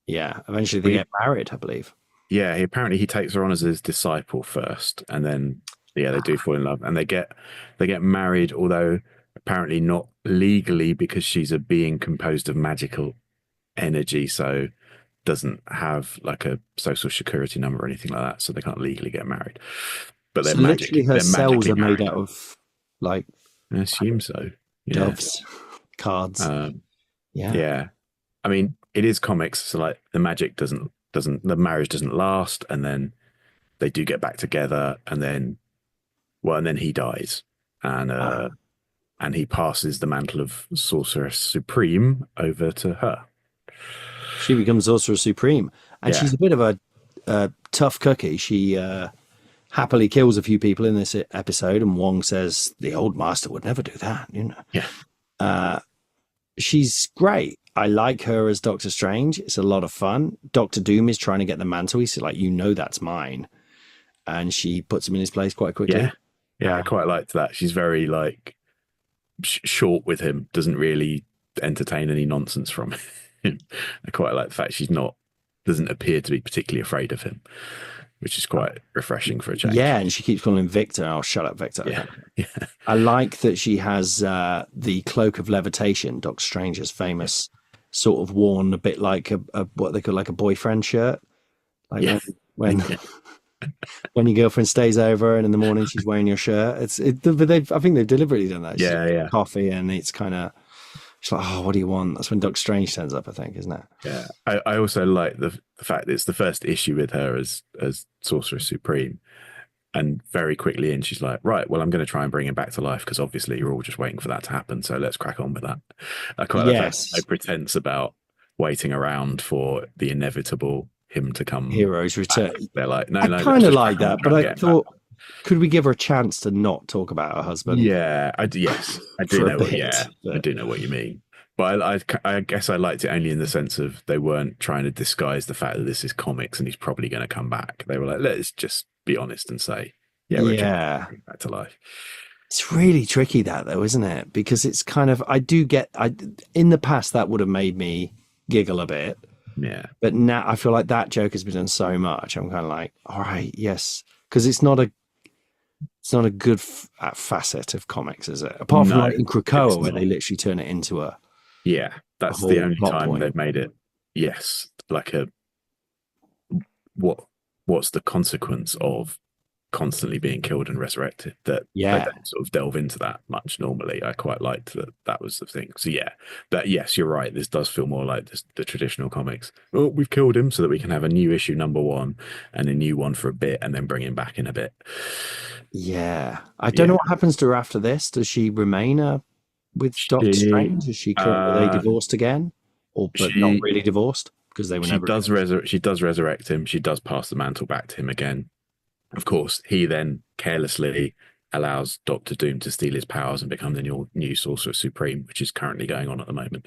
eventually they get married, I believe. Yeah, apparently he takes her on as his disciple first, and then they do fall in love, and they get married. Although apparently not legally, because she's a being composed of magical energy, so doesn't have like a social security number or anything like that, so they can't legally get married. But they're literally her cells are made out of like, I assume so. Doves, cards. Yeah. I mean, it is comics, so like the magic the marriage doesn't last, and then they do get back together, and then he dies, and he passes the mantle of Sorcerer Supreme over to her. She becomes Sorcerer Supreme, and she's a bit of a tough cookie. She happily kills a few people in this episode, and Wong says the old master would never do that, you know. Yeah. She's great. I like her as Doctor Strange. It's a lot of fun. Doctor Doom is trying to get the mantle. He's like, that's mine. And she puts him in his place quite quickly. Yeah, I quite liked that. She's very like short with him, doesn't really entertain any nonsense from him. I quite like the fact doesn't appear to be particularly afraid of him, which is quite refreshing for a change. Yeah, and she keeps calling him Victor. Oh, shut up, Victor. Yeah. I like that she has the cloak of levitation, Doctor Strange's famous sort of worn a bit like a what they call like a boyfriend shirt. Like when when your girlfriend stays over and in the morning she's wearing your shirt. But I think they've deliberately done that. Yeah. Coffee, and it's kind of, she's like, oh, what do you want? That's when Doctor Strange turns up, I think, isn't it? Yeah. I also like the fact that it's the first issue with her as Sorcerer Supreme. And very quickly in, she's like, right, well, I'm going to try and bring him back to life, because obviously you're all just waiting for that to happen. So let's crack on with that. I quite like that. No pretense about waiting around for the inevitable him to come. Hero's return. They're like, no. I kind of like that, but I thought, could we give her a chance to not talk about her husband? Yeah, I do. Yes, I do know. I do know what you mean. But I guess I liked it only in the sense of they weren't trying to disguise the fact that this is comics and he's probably going to come back. They were like, let's just be honest and say, yeah, we're trying to bring him back to life. It's really tricky that though, isn't it? Because it's kind of, in the past that would have made me giggle a bit. Yeah. But now I feel like that joke has been done so much. I'm kind of like, all right, yes. Because it's not a good facet of comics, is it? Apart from like in Krakoa, where they literally turn it into a... Yeah, that's the only time they've made it, yes, like what's the consequence of constantly being killed and resurrected, that they don't sort of delve into that much normally. I quite liked that was the thing. So yeah, yes, you're right, this does feel more like the traditional comics. Oh, we've killed him so that we can have a new issue #1 and a new one for a bit and then bring him back in a bit. Yeah, I don't know what happens to her after this. Does she remain with Doctor Strange? Is she are they divorced again, but not really divorced because they were never? She does resurrect him. She does pass the mantle back to him again. Of course, he then carelessly allows Doctor Doom to steal his powers and become the new Sorcerer Supreme, which is currently going on at the moment.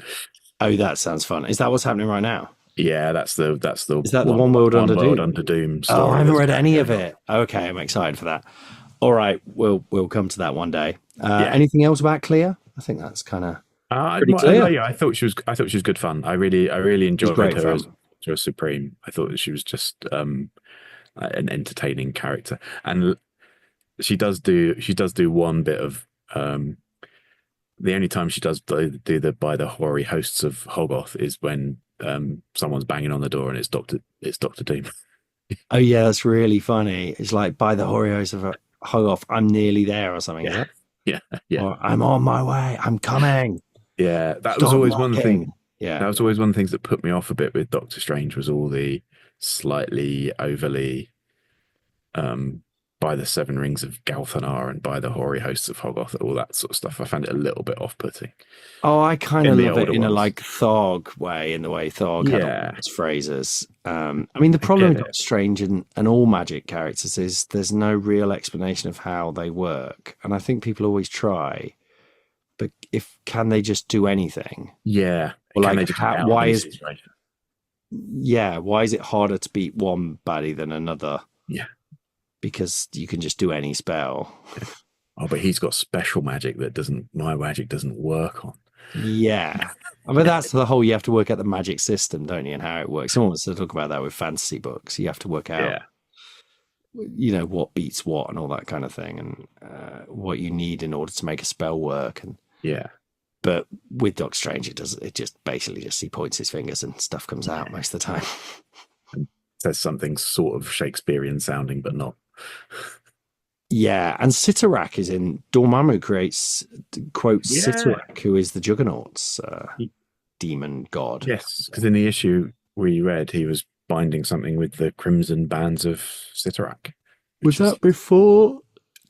Oh, that sounds fun. Is that what's happening right now? Yeah, that's the. Is that the One World Under Doom? Oh, I haven't read any of it. Okay, I'm excited for that. All right, we'll come to that one day. Anything else about Clea? I think that's kind of pretty clear. Yeah, I thought she was good fun. I really enjoyed her as Sorcerer Supreme. I thought that she was just an entertaining character, and she does do one bit of the only time she does do the by the hoary hosts of Hoggoth is when someone's banging on the door and it's Doctor Doom. Oh yeah, that's really funny. It's like by the hoary hosts of Hoggoth, I'm nearly there or something. Yeah. Or, I'm on my way, I'm coming. Yeah, that was always one thing. Yeah, that was always one of the things that put me off a bit with Doctor Strange, was all the slightly overly by the seven rings of Galthanar and by the hoary hosts of Hoggoth, all that sort of stuff. I found it a little bit off-putting. Oh, I kind of love it in a like Thorg way, in the way Thorg had all those phrases. I mean, the problem with Doctor Strange and all Magik characters is there's no real explanation of how they work, and I think people always try, but can they just do anything? Yeah, or like why is it harder to beat one baddie than another? Yeah. Because you can just do any spell. Oh, but he's got special magic that my magic doesn't work on. Yeah. I mean, that's the whole, you have to work out the magic system, don't you, and how it works. Someone wants to talk about that with fantasy books. You have to work out, what beats what and all that kind of thing, and what you need in order to make a spell work. And but with Doctor Strange, it just basically he points his fingers and stuff comes out most of the time. And says something sort of Shakespearean sounding, but not. Yeah, and Sitarak is in. Dormammu quotes Sitarak, who is the Juggernaut's demon god. Yes, because in the issue we read, he was binding something with the crimson bands of Sitarak. Was that before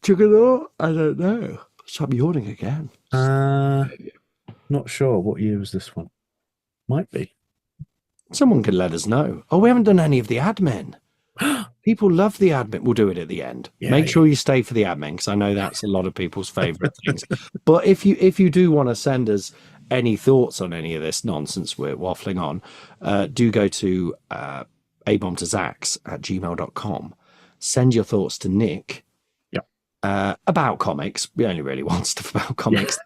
Juggernaut? I don't know. So I'm yawning again. Not sure. What year was this one? Might be. Someone can let us know. Oh, we haven't done any of the admin. People love the admin. We'll do it at the end. Make sure you stay for the admin, because I know that's a lot of people's favorite things. But if you do want to send us any thoughts on any of this nonsense we're waffling on, do go to abombtozzzax@gmail.com. Send your thoughts to Nick about comics. We only really want stuff about comics.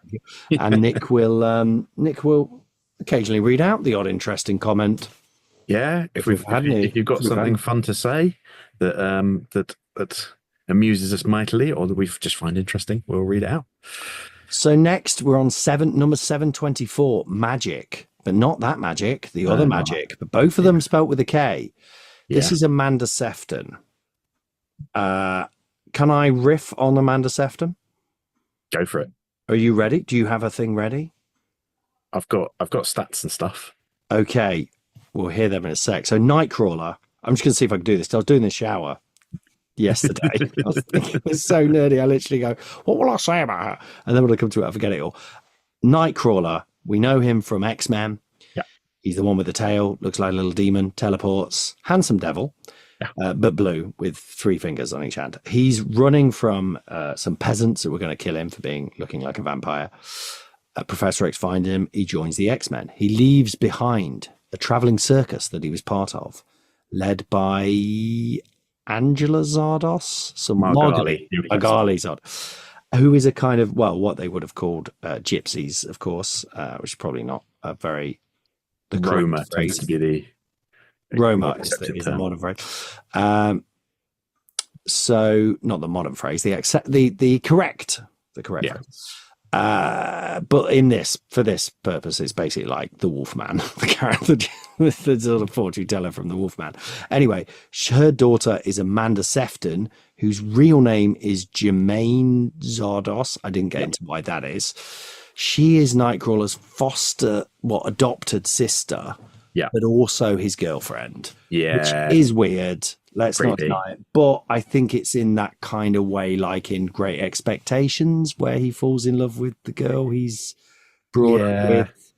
And Nick will occasionally read out the odd interesting comment. Yeah, if you've got something fun to say that amuses us mightily, or that we just find interesting, we'll read it out. So next we're on number 724, Magik, but not that Magik, the other Magik, but both of them spelt with a K. This is Amanda Sefton. Can I riff on Amanda Sefton? Go for it. Are you ready? Do you have a thing ready? I've got stats and stuff. Okay. We'll hear them in a sec. So Nightcrawler, I'm just going to see if I can do this. I was doing the shower yesterday. I was thinking, it was so nerdy. I literally go, what will I say about her? And then when I come to it, I forget it all. Nightcrawler, we know him from X-Men. Yeah. He's the one with the tail, looks like a little demon, teleports, handsome devil, but blue with 3 fingers on each hand. He's running from some peasants that were going to kill him for looking like a vampire. Professor X finds him. He joins the X-Men. He leaves behind a traveling circus that he was part of, led by Angela Zardos, some Margali Zard, who is a kind of, well, what they would have called gypsies, of course, which is probably not a very... The Roma tends to be the... Roma is the modern phrase. So, not the modern phrase, the correct phrase. But for this purpose, it's basically like the Wolfman, the character with the sort of fortune teller from the Wolfman. Anyway, her daughter is Amanda Sefton, whose real name is Jermaine Zardos. I didn't get into why that is. She is Nightcrawler's adopted sister, but also his girlfriend. Yeah, which is weird. Let's not deny it. But I think it's in that kind of way, like in Great Expectations, where he falls in love with the girl he's brought up with.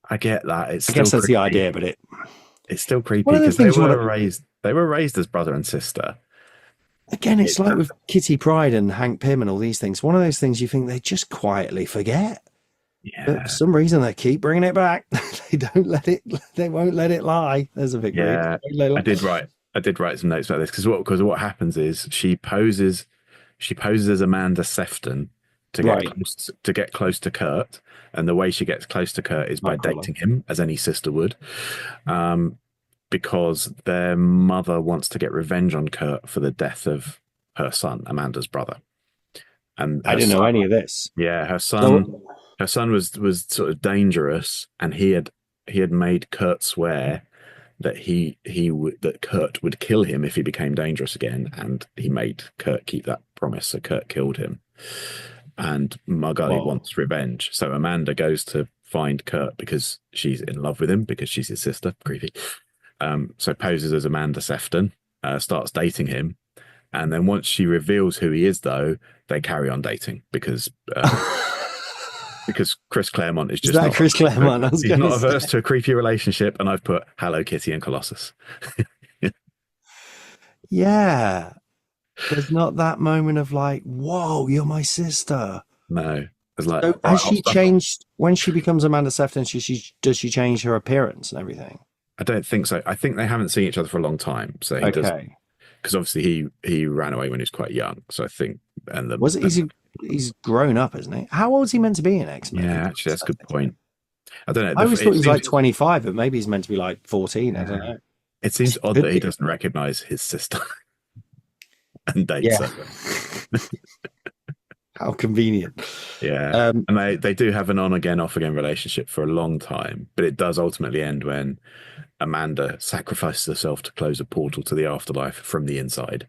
I get that. I guess that's the idea, but it's still creepy because they were raised as brother and sister. Again, it's like with Kitty Pryde and Hank Pym and all these things. One of those things you think they just quietly forget. Yeah. But for some reason, they keep bringing it back. They won't let it lie. There's a big reason. I did write some notes about this because what happens is she poses as Amanda Sefton to get close to Kurt, and the way she gets close to Kurt is by dating him, as any sister would, because their mother wants to get revenge on Kurt for the death of her son, Amanda's brother. And I didn't know any of this. Yeah, her son was sort of dangerous, and he had made Kurt swear that that Kurt would kill him if he became dangerous again, and he made Kurt keep that promise, so Kurt killed him. And Margali wants revenge, so Amanda goes to find Kurt because she's in love with him, because she's his sister. Creepy. So poses as Amanda Sefton, starts dating him, and then once she reveals who he is, though, they carry on dating because Chris Claremont is just Chris Claremont. He's not averse to a creepy relationship, and I've put Hello Kitty and Colossus. Yeah, there's not that moment of like, "Whoa, you're my sister." No, there's like. So has she changed when she becomes Amanda Sefton? Does she change her appearance and everything? I don't think so. I think they haven't seen each other for a long time, so he does. Because obviously he ran away when he was quite young, so I think. He's grown up, isn't he? How old is he meant to be in X-Men? Yeah, actually, that's a good point. I don't know. I always thought he was like 25, but maybe he's meant to be like 14. I don't know. It seems odd that he doesn't recognize his sister and dates her. How convenient. Yeah. And they do have an on-again, off-again relationship for a long time, but it does ultimately end when Amanda sacrifices herself to close a portal to the afterlife from the inside.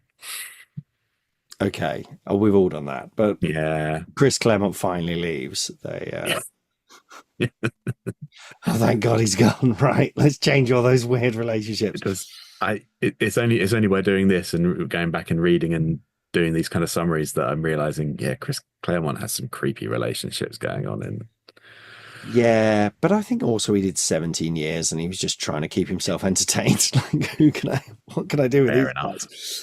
Okay, we've all done that, but yeah, Chris Claremont finally leaves. Oh, thank God he's gone. Right, let's change all those weird relationships. Because it's only by doing this and going back and reading and doing these kind of summaries that I'm realizing, Chris Claremont has some creepy relationships going on in. Yeah, but I think also he did 17 years and he was just trying to keep himself entertained. Like, what can I do with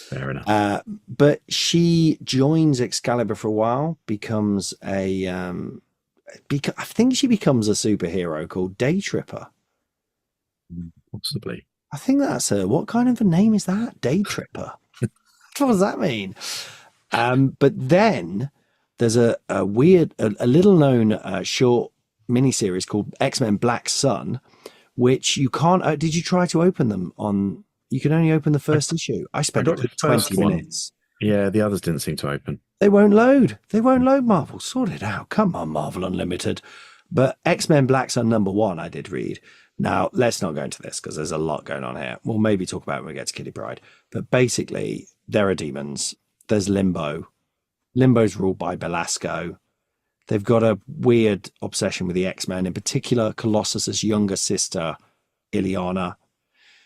Fair enough. But she joins Excalibur for a while, becomes I think she becomes a superhero called Day Tripper. Possibly. I think that's her. What kind of a name is that? Day Tripper. What does that mean? But then there's a little known short miniseries called X-Men Black Sun, which you can't. Did you try to open them on? You can only open the first issue. I spent 20 minutes. Yeah, the others didn't seem to open. They won't load. Marvel. Sort it out. Come on, Marvel Unlimited. But X-Men Black Sun #1, I did read. Now, let's not go into this because there's a lot going on here. We'll maybe talk about it when we get to Kitty Pryde. But basically, there are demons. There's Limbo. Limbo's ruled by Belasco. They've got a weird obsession with the X-Men, in particular, Colossus's younger sister, Ileana.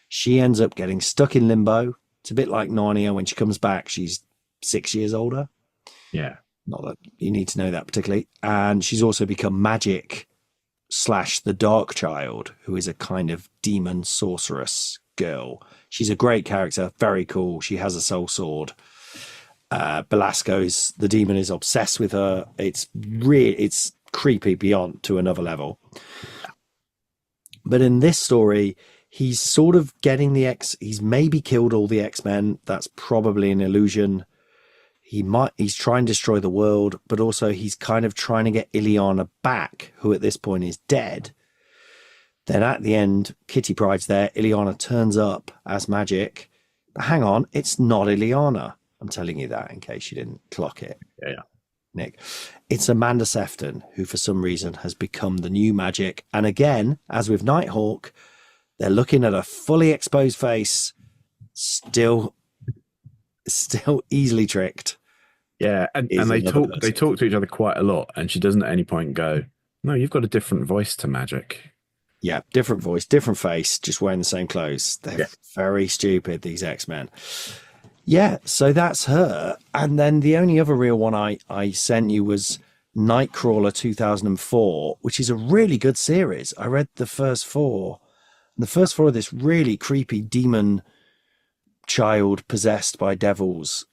She ends up getting stuck in Limbo. It's a bit like Narnia. When she comes back, she's 6 years older. Yeah. Not that you need to know that particularly. And she's also become Magik / the Dark Child, who is a kind of demon sorceress girl. She's a great character, very cool. She has a soul sword. The demon is obsessed with her. It's creepy beyond to another level. But in this story, he's sort of getting he's maybe killed all the X-Men. That's probably an illusion. He's trying to destroy the world, but also he's kind of trying to get Illyana back, who at this point is dead. Then at the end, Kitty Pryde's there. Illyana turns up as Magik. But hang on, it's not Illyana. I'm telling you that in case you didn't clock it. Yeah. Nick. It's Amanda Sefton, who for some reason has become the new Magik. And again, as with Nighthawk, they're looking at a fully exposed face, still easily tricked. Yeah, and they talk to each other quite a lot, and she doesn't at any point go, "No, you've got a different voice to Magik." Yeah, different voice, different face, just wearing the same clothes. They're very stupid, these X-Men. Yeah, so that's her. And then the only other real one I sent you was Nightcrawler 2004, which is a really good series. I read the first four. And the first four of this really creepy demon child possessed by devils,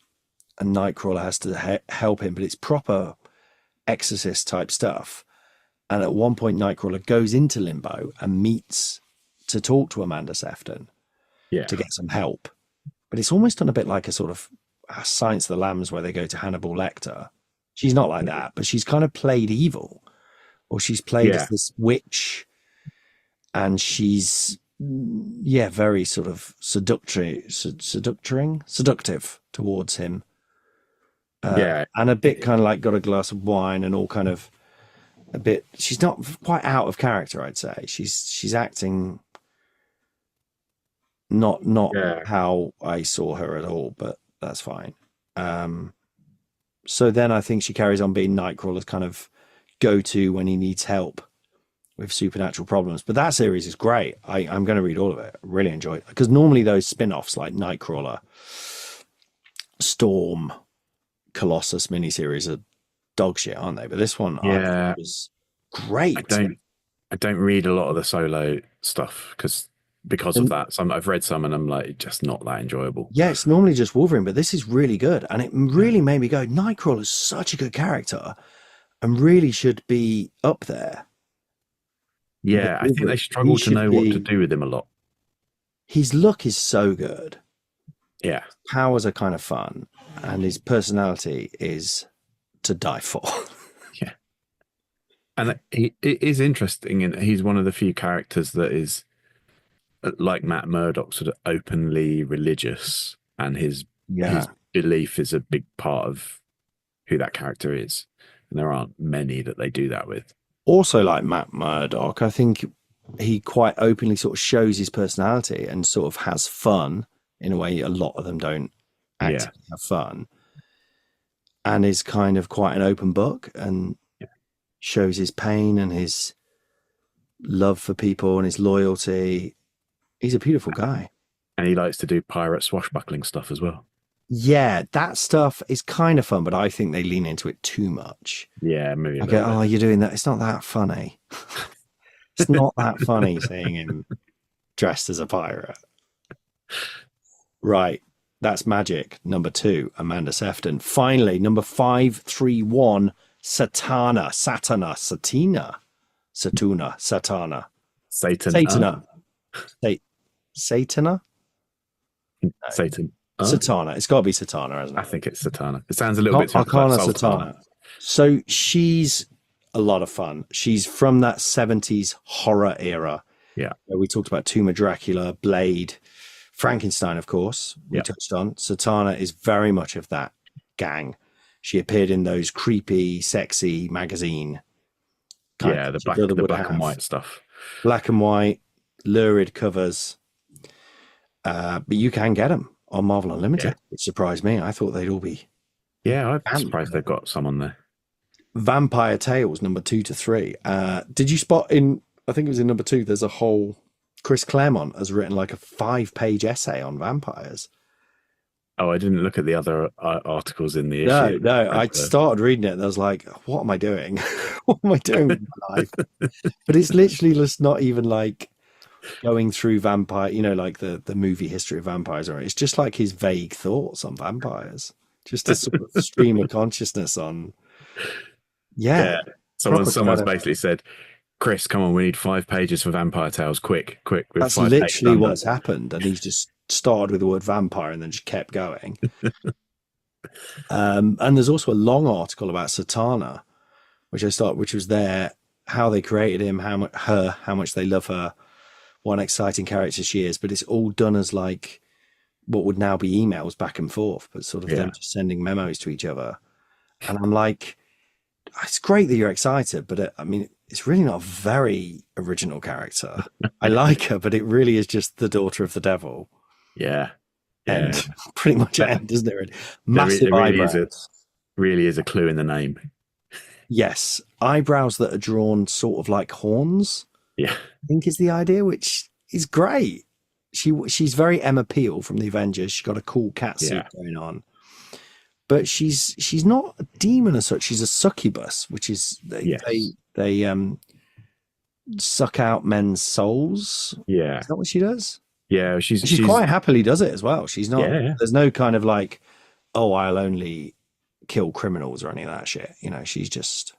and Nightcrawler has to help him, but it's proper exorcist type stuff. And at one point, Nightcrawler goes into limbo and meets to talk to Amanda Sefton to get some help. But it's almost done a bit like a sort of Silence of the Lambs where they go to Hannibal Lecter. She's not like that, but she's kind of played evil, or she's played as this witch, and she's very sort of seductive towards him. And a bit kind of like got a glass of wine and all kind of a bit. She's not quite out of character, I'd say. She's acting not how I saw her at all, but that's fine. So then I think she carries on being Nightcrawler's kind of go-to when he needs help with supernatural problems. But that series is great. I'm going to read all of it. I really enjoy it. Because normally those spin-offs like Nightcrawler, Storm, Colossus miniseries are dog shit, aren't they? But this one was great. I don't read a lot of the solo stuff because of that. I've read some and I'm like, just not that enjoyable. Yeah, it's normally just Wolverine, but this is really good. And it really made me go, Nightcrawler is such a good character and really should be up there. Yeah, I think they struggle to know what to do with him a lot. His look is so good. Yeah. Powers are kind of fun. And his personality is to die for. Yeah. And it is interesting. And he's one of the few characters that is, like Matt Murdock, sort of openly religious, and his belief is a big part of who that character is. And there aren't many that they do that with. Also, like Matt Murdock, I think he quite openly sort of shows his personality and sort of has fun in a way a lot of them don't actively have fun, and is kind of quite an open book and shows his pain and his love for people and his loyalty. He's a beautiful guy. And he likes to do pirate swashbuckling stuff as well. Yeah, that stuff is kind of fun, but I think they lean into it too much. Yeah, maybe. I go, you're doing that. It's not that funny. It's not that funny seeing him dressed as a pirate. Right. That's Magik. Number 2, Amanda Sefton. Finally, number 531, Satana. Satana. Satan. Satana. It's got to be Satana, hasn't it? I think it's Satana. It sounds a little bit like Arcanna Satana. So she's a lot of fun. She's from that 70s horror era. Yeah. We talked about Tomb of Dracula, Blade, Frankenstein, of course, we touched on. Satana is very much of that gang. She appeared in those creepy, sexy magazine. The black and white stuff. Black and white, lurid covers. But you can get them on Marvel Unlimited, which surprised me. I thought they'd all be. Yeah, I'm surprised they've got some on there. Vampire Tales, number 2 to 3. Did you spot in, I think it was in number 2, there's a whole, Chris Claremont has written like a 5-page essay on vampires. Oh, I didn't look at the other articles in the issue. No, I started reading it and I was like, what am I doing? What am I doing with my life? But it's literally just not even like going through vampire, like the movie history of vampires, or it's just like his vague thoughts on vampires. Just a sort of stream of consciousness on. Yeah. Someone's basically said, Chris, come on, we need 5 pages for Vampire Tales. Quick. That's literally what's happened. And he's just started with the word vampire and then just kept going. And there's also a long article about Satana, which was how they created him, how much they love her, what an exciting character she is. But it's all done as like what would now be emails back and forth, but sort of them just sending memos to each other. And I'm like, it's great that you're excited, but it's really not a very original character. I like her, but it really is just the daughter of the devil. Yeah. And pretty much end, isn't it? Massive eyebrows. Really is a clue in the name. Yes. Eyebrows that are drawn sort of like horns. Yeah. I think is the idea, which is great. She's very Emma Peel from the Avengers. She's got a cool cat suit going on. But she's not a demon as such. She's a succubus, which is they suck out men's souls. Yeah. Is that what she does? Yeah, she's quite happily does it as well. She's not. Yeah. There's no kind of like, oh, I'll only kill criminals or any of that shit. She's just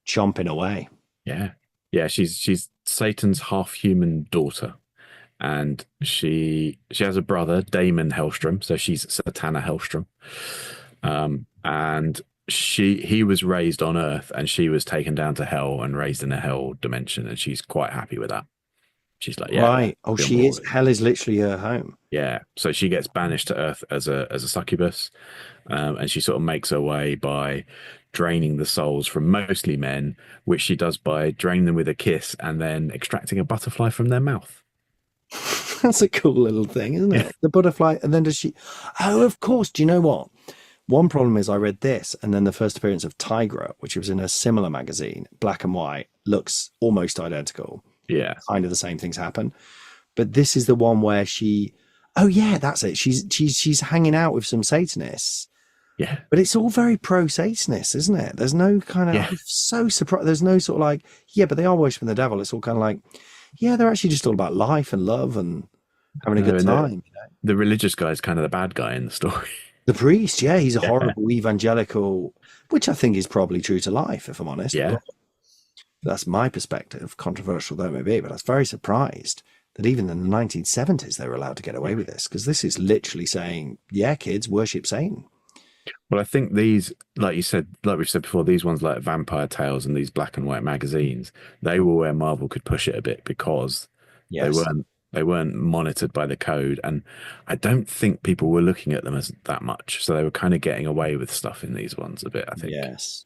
chomping away. Yeah, yeah. She's Satan's half-human daughter, and she has a brother, Damon Hellstrom. So she's Satana Hellstrom, and he was raised on Earth, and she was taken down to Hell and raised in a Hell dimension, and she's quite happy with that. She's like, yeah, right. Oh, she is. Hell is literally her home. Yeah. So she gets banished to Earth as a succubus, and she sort of makes her way by draining the souls from mostly men, which she does by draining them with a kiss and then extracting a butterfly from their mouth. That's a cool little thing, isn't it? The butterfly, and then does she? Oh, of course. Do you know what? One problem is I read this, and then the first appearance of Tigra, which was in a similar magazine, black and white, looks almost identical. Yeah, kind of the same things happen, but this is the one where that's it. She's hanging out with some Satanists. Yeah, but it's all very pro Satanist, isn't it? There's no kind of I'm so surprised. There's no sort of like but they are worshiping the devil. It's all kind of like they're actually just all about life and love and having a good time. The religious guy is kind of the bad guy in the story. The priest, he's a horrible evangelical, which I think is probably true to life, if I'm honest. Yeah. That's my perspective, controversial though it may be, but I was very surprised that even in the 1970s they were allowed to get away with this, because this is literally saying, kids, worship Satan. Well, I think these, like you said, like we've said before, these ones like Vampire Tales and these black and white magazines, they were where Marvel could push it a bit because they weren't monitored by the code, and I don't think people were looking at them as that much, so they were kind of getting away with stuff in these ones a bit. I think. Yes.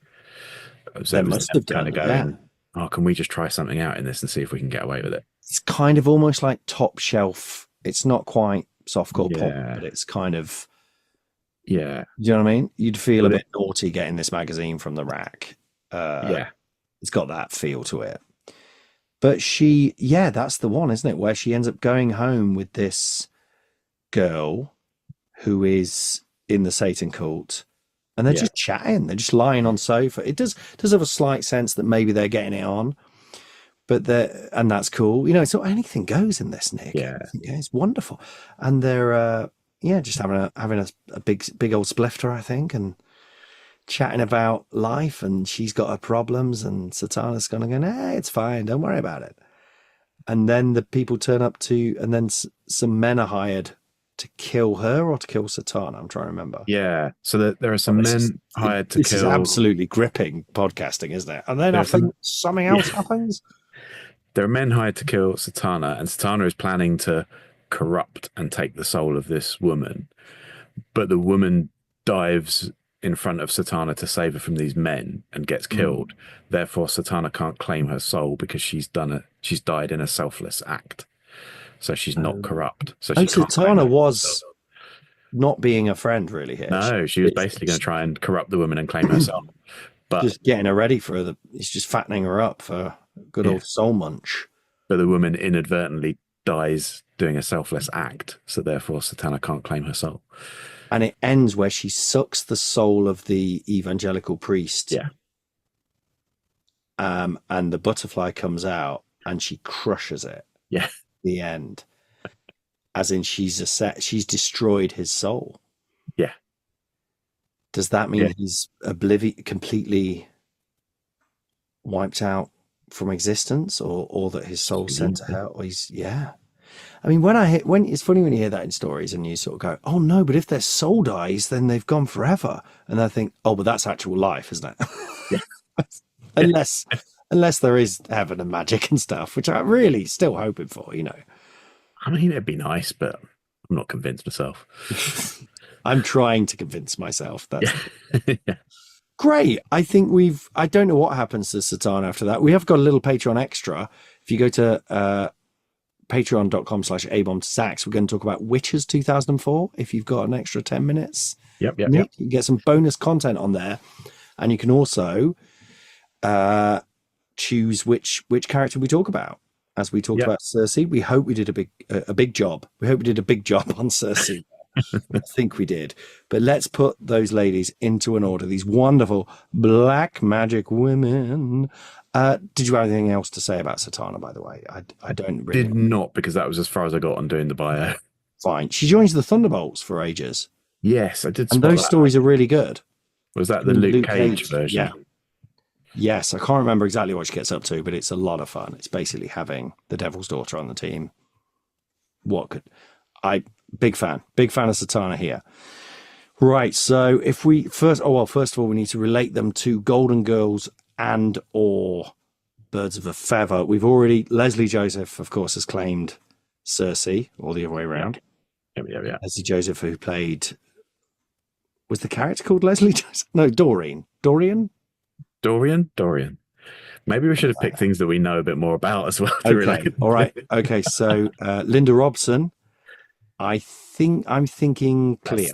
So they must have done it. Oh, can we just try something out in this and see if we can get away with it? It's kind of almost like top shelf. It's not quite softcore pop, but it's kind of, do you know what I mean? You'd feel a bit naughty getting this magazine from the rack. It's got that feel to it. But that's the one, isn't it? Where she ends up going home with this girl who is in the Satan cult. And they're just chatting. They're just lying on sofa. It does have a slight sense that maybe they're getting it on, and that's cool. So anything goes in this, Nick. Yeah, it's wonderful. And they're just having a big old splifter, I think, and chatting about life. And she's got her problems, and Satana's going, "Hey, it's fine. Don't worry about it." And then the people turn up and then some men are hired to kill her or to kill Satana. I'm trying to remember. Yeah. So there are some men hired to kill. This is absolutely gripping podcasting, isn't it? And then I think something else happens. There are men hired to kill Satana, and Satana is planning to corrupt and take the soul of this woman. But the woman dives in front of Satana to save her from these men and gets killed. Therefore, Satana can't claim her soul because she's died in a selfless act. So she's not corrupt. So Satana was not being a friend really here. No, she was basically going to try and corrupt the woman and claim herself. But just getting her ready for it's just fattening her up for good old soul munch. But the woman inadvertently dies doing a selfless act. So therefore Satana can't claim her soul. And it ends where she sucks the soul of the evangelical priest. Yeah. And the butterfly comes out and she crushes it. Yeah. The end, as in she's destroyed his soul. Yeah. Does that mean he's completely wiped out from existence, or that his soul's sent to hell. Or I mean, when it's funny when you hear that in stories and you sort of go, oh no, but if their soul dies, then they've gone forever. And I think, oh, but that's actual life, isn't it? Yeah. unless there is heaven and magic and stuff, which I'm really still hoping for, you know. I mean, it'd be nice, but I'm not convinced myself. I'm trying to convince myself. That's Yeah. great. I think I don't know what happens to Satana after that. We have got a little Patreon extra. If you go to patreon.com/abombtozzzax, we're going to talk about Witches 2004. If you've got an extra 10 minutes, Yep. you can get some bonus content on there. And you can also choose which character we talk about. As we talked about Sersi, we hope we did a big job. We hope we did a big job on Sersi. I think we did. But let's put those ladies into an order. These wonderful black magic women. Did you have anything else to say about Satana, by the way? I don't really. Did not, because that was as far as I got on doing the bio. Fine. She joins the Thunderbolts for ages. Yes, I did. And those stories are really good. Was that the Luke Cage version? Yeah. Yes, I can't remember exactly what she gets up to, but it's a lot of fun. It's basically having the Devil's Daughter on the team. Big fan of Satana here. Right, so if we first of all, we need to relate them to Golden Girls and or Birds of a Feather. Leslie Joseph, of course, has claimed Sersi, or the other way around. Yeah. Leslie Joseph, who played, was the character called Leslie Joseph? No, Dorian. Dorian. Maybe we should have picked things that we know a bit more about as well to relate. All right. Okay. So Linda Robson. I'm thinking Clea.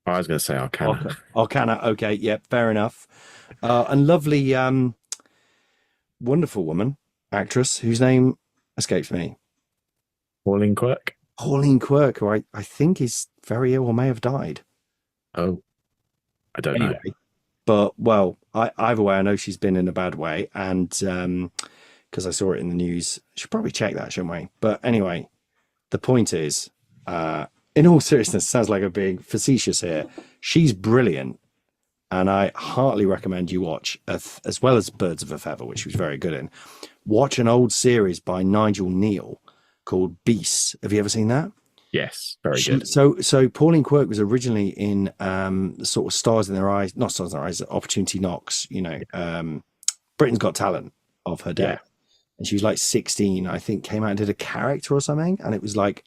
I was going to say Arcanna. Arcanna. Okay. Yeah. Fair enough. And lovely, wonderful woman, actress whose name escapes me. Pauline Quirk, who I think is very ill or may have died. Oh, I don't know. But either way, I know she's been in a bad way, and because I saw it in the news, should probably check that, shouldn't we? But anyway, the point is, in all seriousness, sounds like I'm being facetious here. She's brilliant, and I heartily recommend you watch, as well as Birds of a Feather, which she was very good in. Watch an old series by Nigel Neal called Beasts. Have you ever seen that? Yes, very good. So Pauline Quirk was originally in the sort of Stars in Their Eyes, not Stars in Their Eyes, Opportunity Knocks, Britain's Got Talent of her day. Yeah. And she was like 16, I think, came out and did a character or something. And it was like,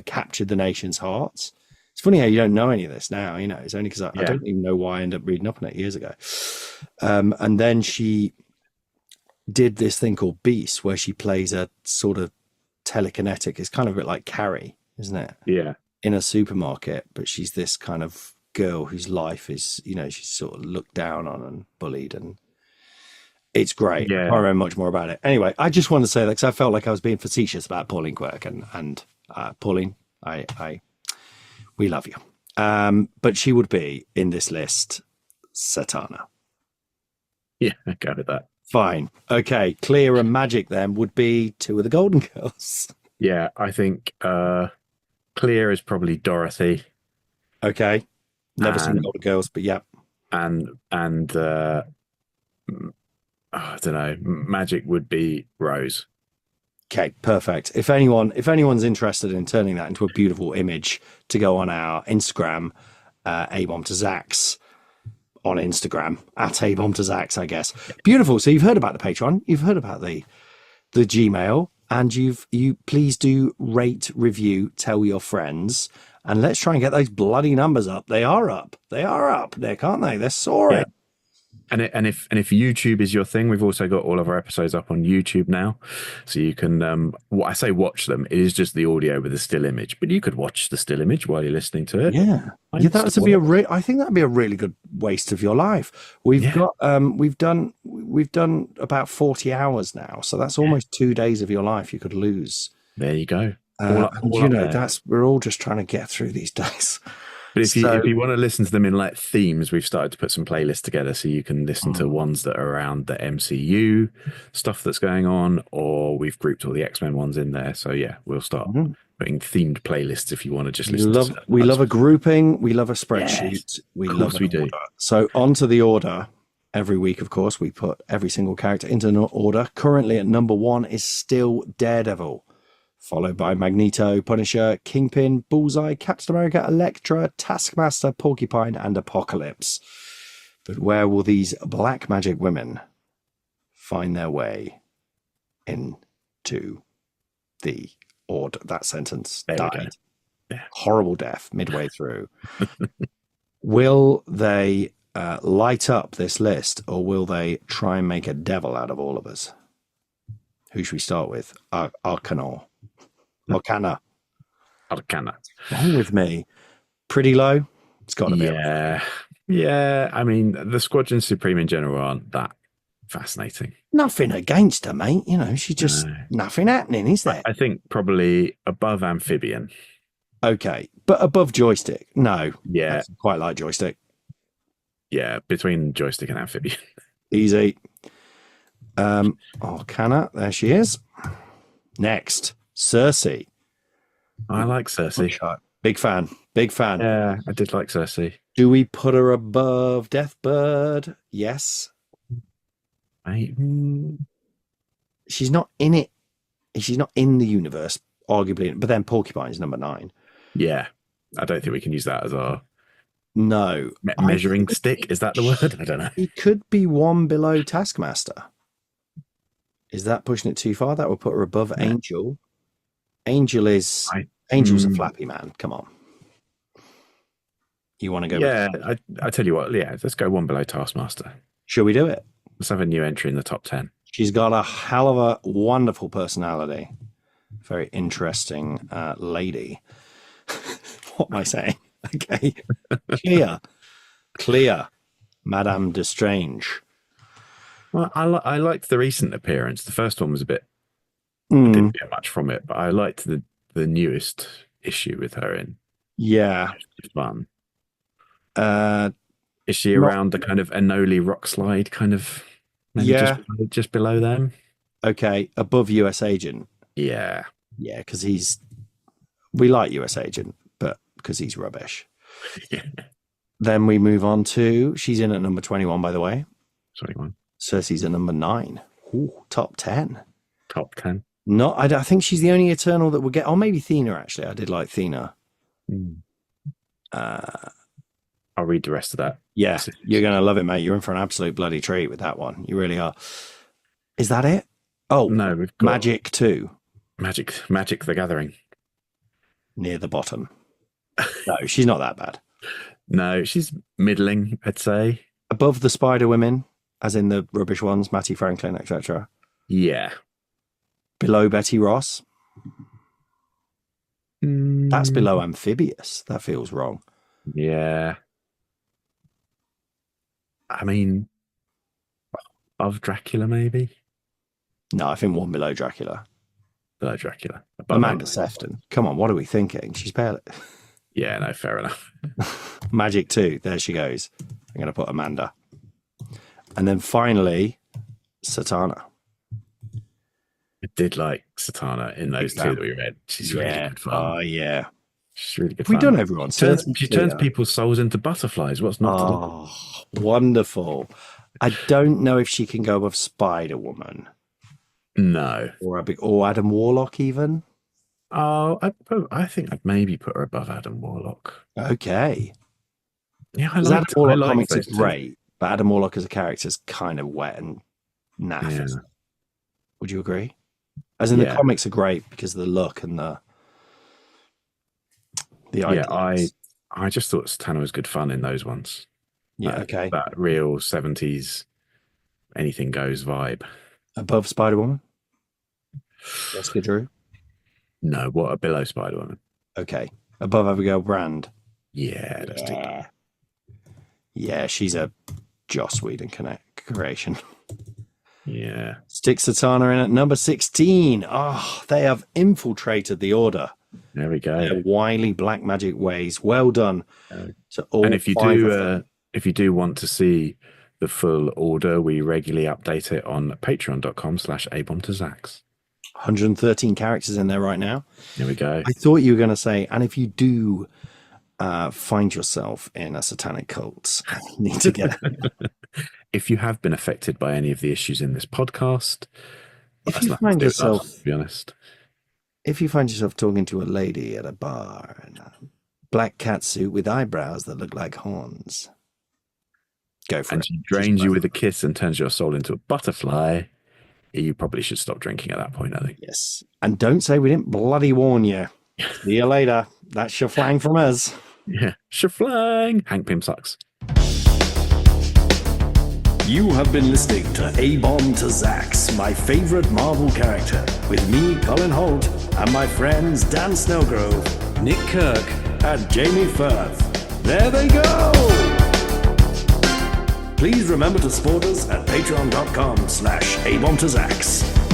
captured the nation's hearts. It's funny how you don't know any of this now, it's only because I don't even know why I ended up reading up on it years ago. And then she did this thing called Beast, where she plays a sort of telekinetic, it's kind of a bit like Carrie, isn't it? Yeah. In a supermarket, but she's this kind of girl whose life is, she's sort of looked down on and bullied, and it's great. Yeah. I can't remember much more about it. Anyway, I just wanted to say that because I felt like I was being facetious about Pauline Quirk, and Pauline, we love you. But she would be in this list, Satana. Yeah, I go with that. Fine. Okay. Clea and Magik then would be two of the Golden Girls. Yeah, I think Clea is probably Dorothy. Okay. Never seen Golden Girls, but yeah. And I don't know, Magik would be Rose. Okay, perfect. If anyone's interested in turning that into a beautiful image to go on our Instagram, abombtozzzax on Instagram, at abombtozzzax, I guess. Beautiful. So you've heard about the Patreon, you've heard about the Gmail, and you please do rate, review, tell your friends, and let's try and get those bloody numbers up. They are up, Nick, aren't they? They're soaring. Yeah. And if YouTube is your thing, we've also got all of our episodes up on YouTube now, so you can. I say watch them. It is just the audio with a still image, but you could watch the still image while you're listening to it. Yeah, I think that'd be a really good waste of your life. We've done about 40 hours now, so that's almost 2 days of your life you could lose. There you go. We're all just trying to get through these days. But if you want to listen to them in like themes, we've started to put some playlists together, so you can listen to ones that are around the MCU stuff that's going on, or we've grouped all the X-Men ones in there. So yeah, we'll start putting themed playlists if you want to just listen. We love a grouping. We love a spreadsheet. Yes, we do. So onto the order. Every week, of course, we put every single character into an order. Currently at number 1 is still Daredevil, followed by Magneto, Punisher, Kingpin, Bullseye, Captain America, Elektra, Taskmaster, Porcupine, and Apocalypse. But where will these black magic women find their way into the order? That sentence died. Yeah. Horrible death midway through. Will they light up this list, or will they try and make a devil out of all of us? Who should we start with? Arcanna. Arcanna. Wrong with me. Pretty low? It's got to be. Yeah. I mean, the Squadron Supreme in general aren't that fascinating. Nothing against her, mate. You know, she's just nothing happening, is there? I think probably above Amphibian. Okay, but above Joystick? No. Yeah. I quite like Joystick. Yeah, between Joystick and Amphibian. Easy. Arcanna, there she is. Next, Sersi. I like Sersi. Big fan. Yeah, I did like Sersi. Do we put her above Deathbird? Yes. She's not in it. She's not in the universe, arguably. But then Porcupine's number 9. Yeah, I don't think we can use that as our measuring stick. Is that the word? I don't know. It could be 1 below Taskmaster. Is that pushing it too far? That would put her above Angel. Angel's a flappy man. Come on. You want to go? Yeah, I tell you what. Yeah, let's go 1 below Taskmaster. Should we do it? Let's have a new entry in the top 10. She's got a hell of a wonderful personality. Very interesting lady. What am I saying? Okay. Clea, Madame Destrange. Well, I liked the recent appearance. The first one was a bit. I didn't get much from it, but I liked the newest issue with her in. Yeah, it's fun. Is she around the kind of Anoli rock slide kind of? Maybe just below them. Okay, above US Agent. Yeah, because we like US Agent, but because he's rubbish. Yeah. Then we move on to, she's in at number 21, by the way. 21. Cersei's at number 9. Ooh, top 10. Top 10. No, I think she's the only Eternal that would get, or maybe Thena, actually. I did like Thena. I'll read the rest of that. Yeah, you're going to love it, mate. You're in for an absolute bloody treat with that one. You really are. Is that it? Oh, no, we've got Magik 2. Magik the Gathering. Near the bottom. No, she's not that bad. No, she's middling, I'd say. Above the Spider Women, as in the rubbish ones, Matty Franklin, etc. Yeah. Below Betty Ross. That's below Amphibious. That feels wrong. Yeah. I mean, above Dracula, maybe? No, I think 1 below Dracula. Below Dracula. Above Amanda Sefton. Come on, what are we thinking? She's barely... Yeah, no, fair enough. Magik 2, there she goes. I'm going to put Amanda. And then finally, Satana. I did like Satana in those two that we read. She's really good fun. Oh, yeah. She's really good We've fun. done everyone. She turns people's souls into butterflies. What's not to love? Wonderful. I don't know if she can go above Spider-Woman. No. Or Adam Warlock, even. Oh, I think I'd maybe put her above Adam Warlock. Okay. Yeah, Adam Warlock comics are great, but Adam Warlock as a character is kind of wet and naff. Yeah. Would you agree? As in the comics are great because of the look and the ideas. Yeah, I just thought Satana was good fun in those ones. Yeah, okay. That real 70s anything goes vibe. Above Spider-Woman? Jessica Drew? No, what below Spider-Woman? Okay. Above Abigail Brand? Yeah, let's do that. Yeah, she's a Joss Whedon creation. Yeah. Stick Satana in at number 16. Oh, they have infiltrated the order. There we go. Their wily black magic ways. Well done. To all and if you do want to see the full order, we regularly update it on patreon.com/abombtozzzax. 113 characters in there right now. There we go. I thought you were going to say, and if you do find yourself in a satanic cult, you need to get if you have been affected by any of the issues in this podcast, If that's you nothing to find do with yourself, us, to be honest. if you find yourself talking to a lady at a bar in a black catsuit with eyebrows that look like horns, go for And it. she drains you with a kiss and turns your soul into a butterfly, you probably should stop drinking at that point, I think. Yes. And don't say we didn't bloody warn you. See you later. That's your flang from us. Yeah. Shaflang. Hank Pym sucks. You have been listening to abombtozzzax, my favorite Marvel character, with me, Colin Holt, and my friends Dan Snellgrove, Nick Kirk. and Jamie Firth. There they go! Please remember to support us at patreon.com/abombtozzzax.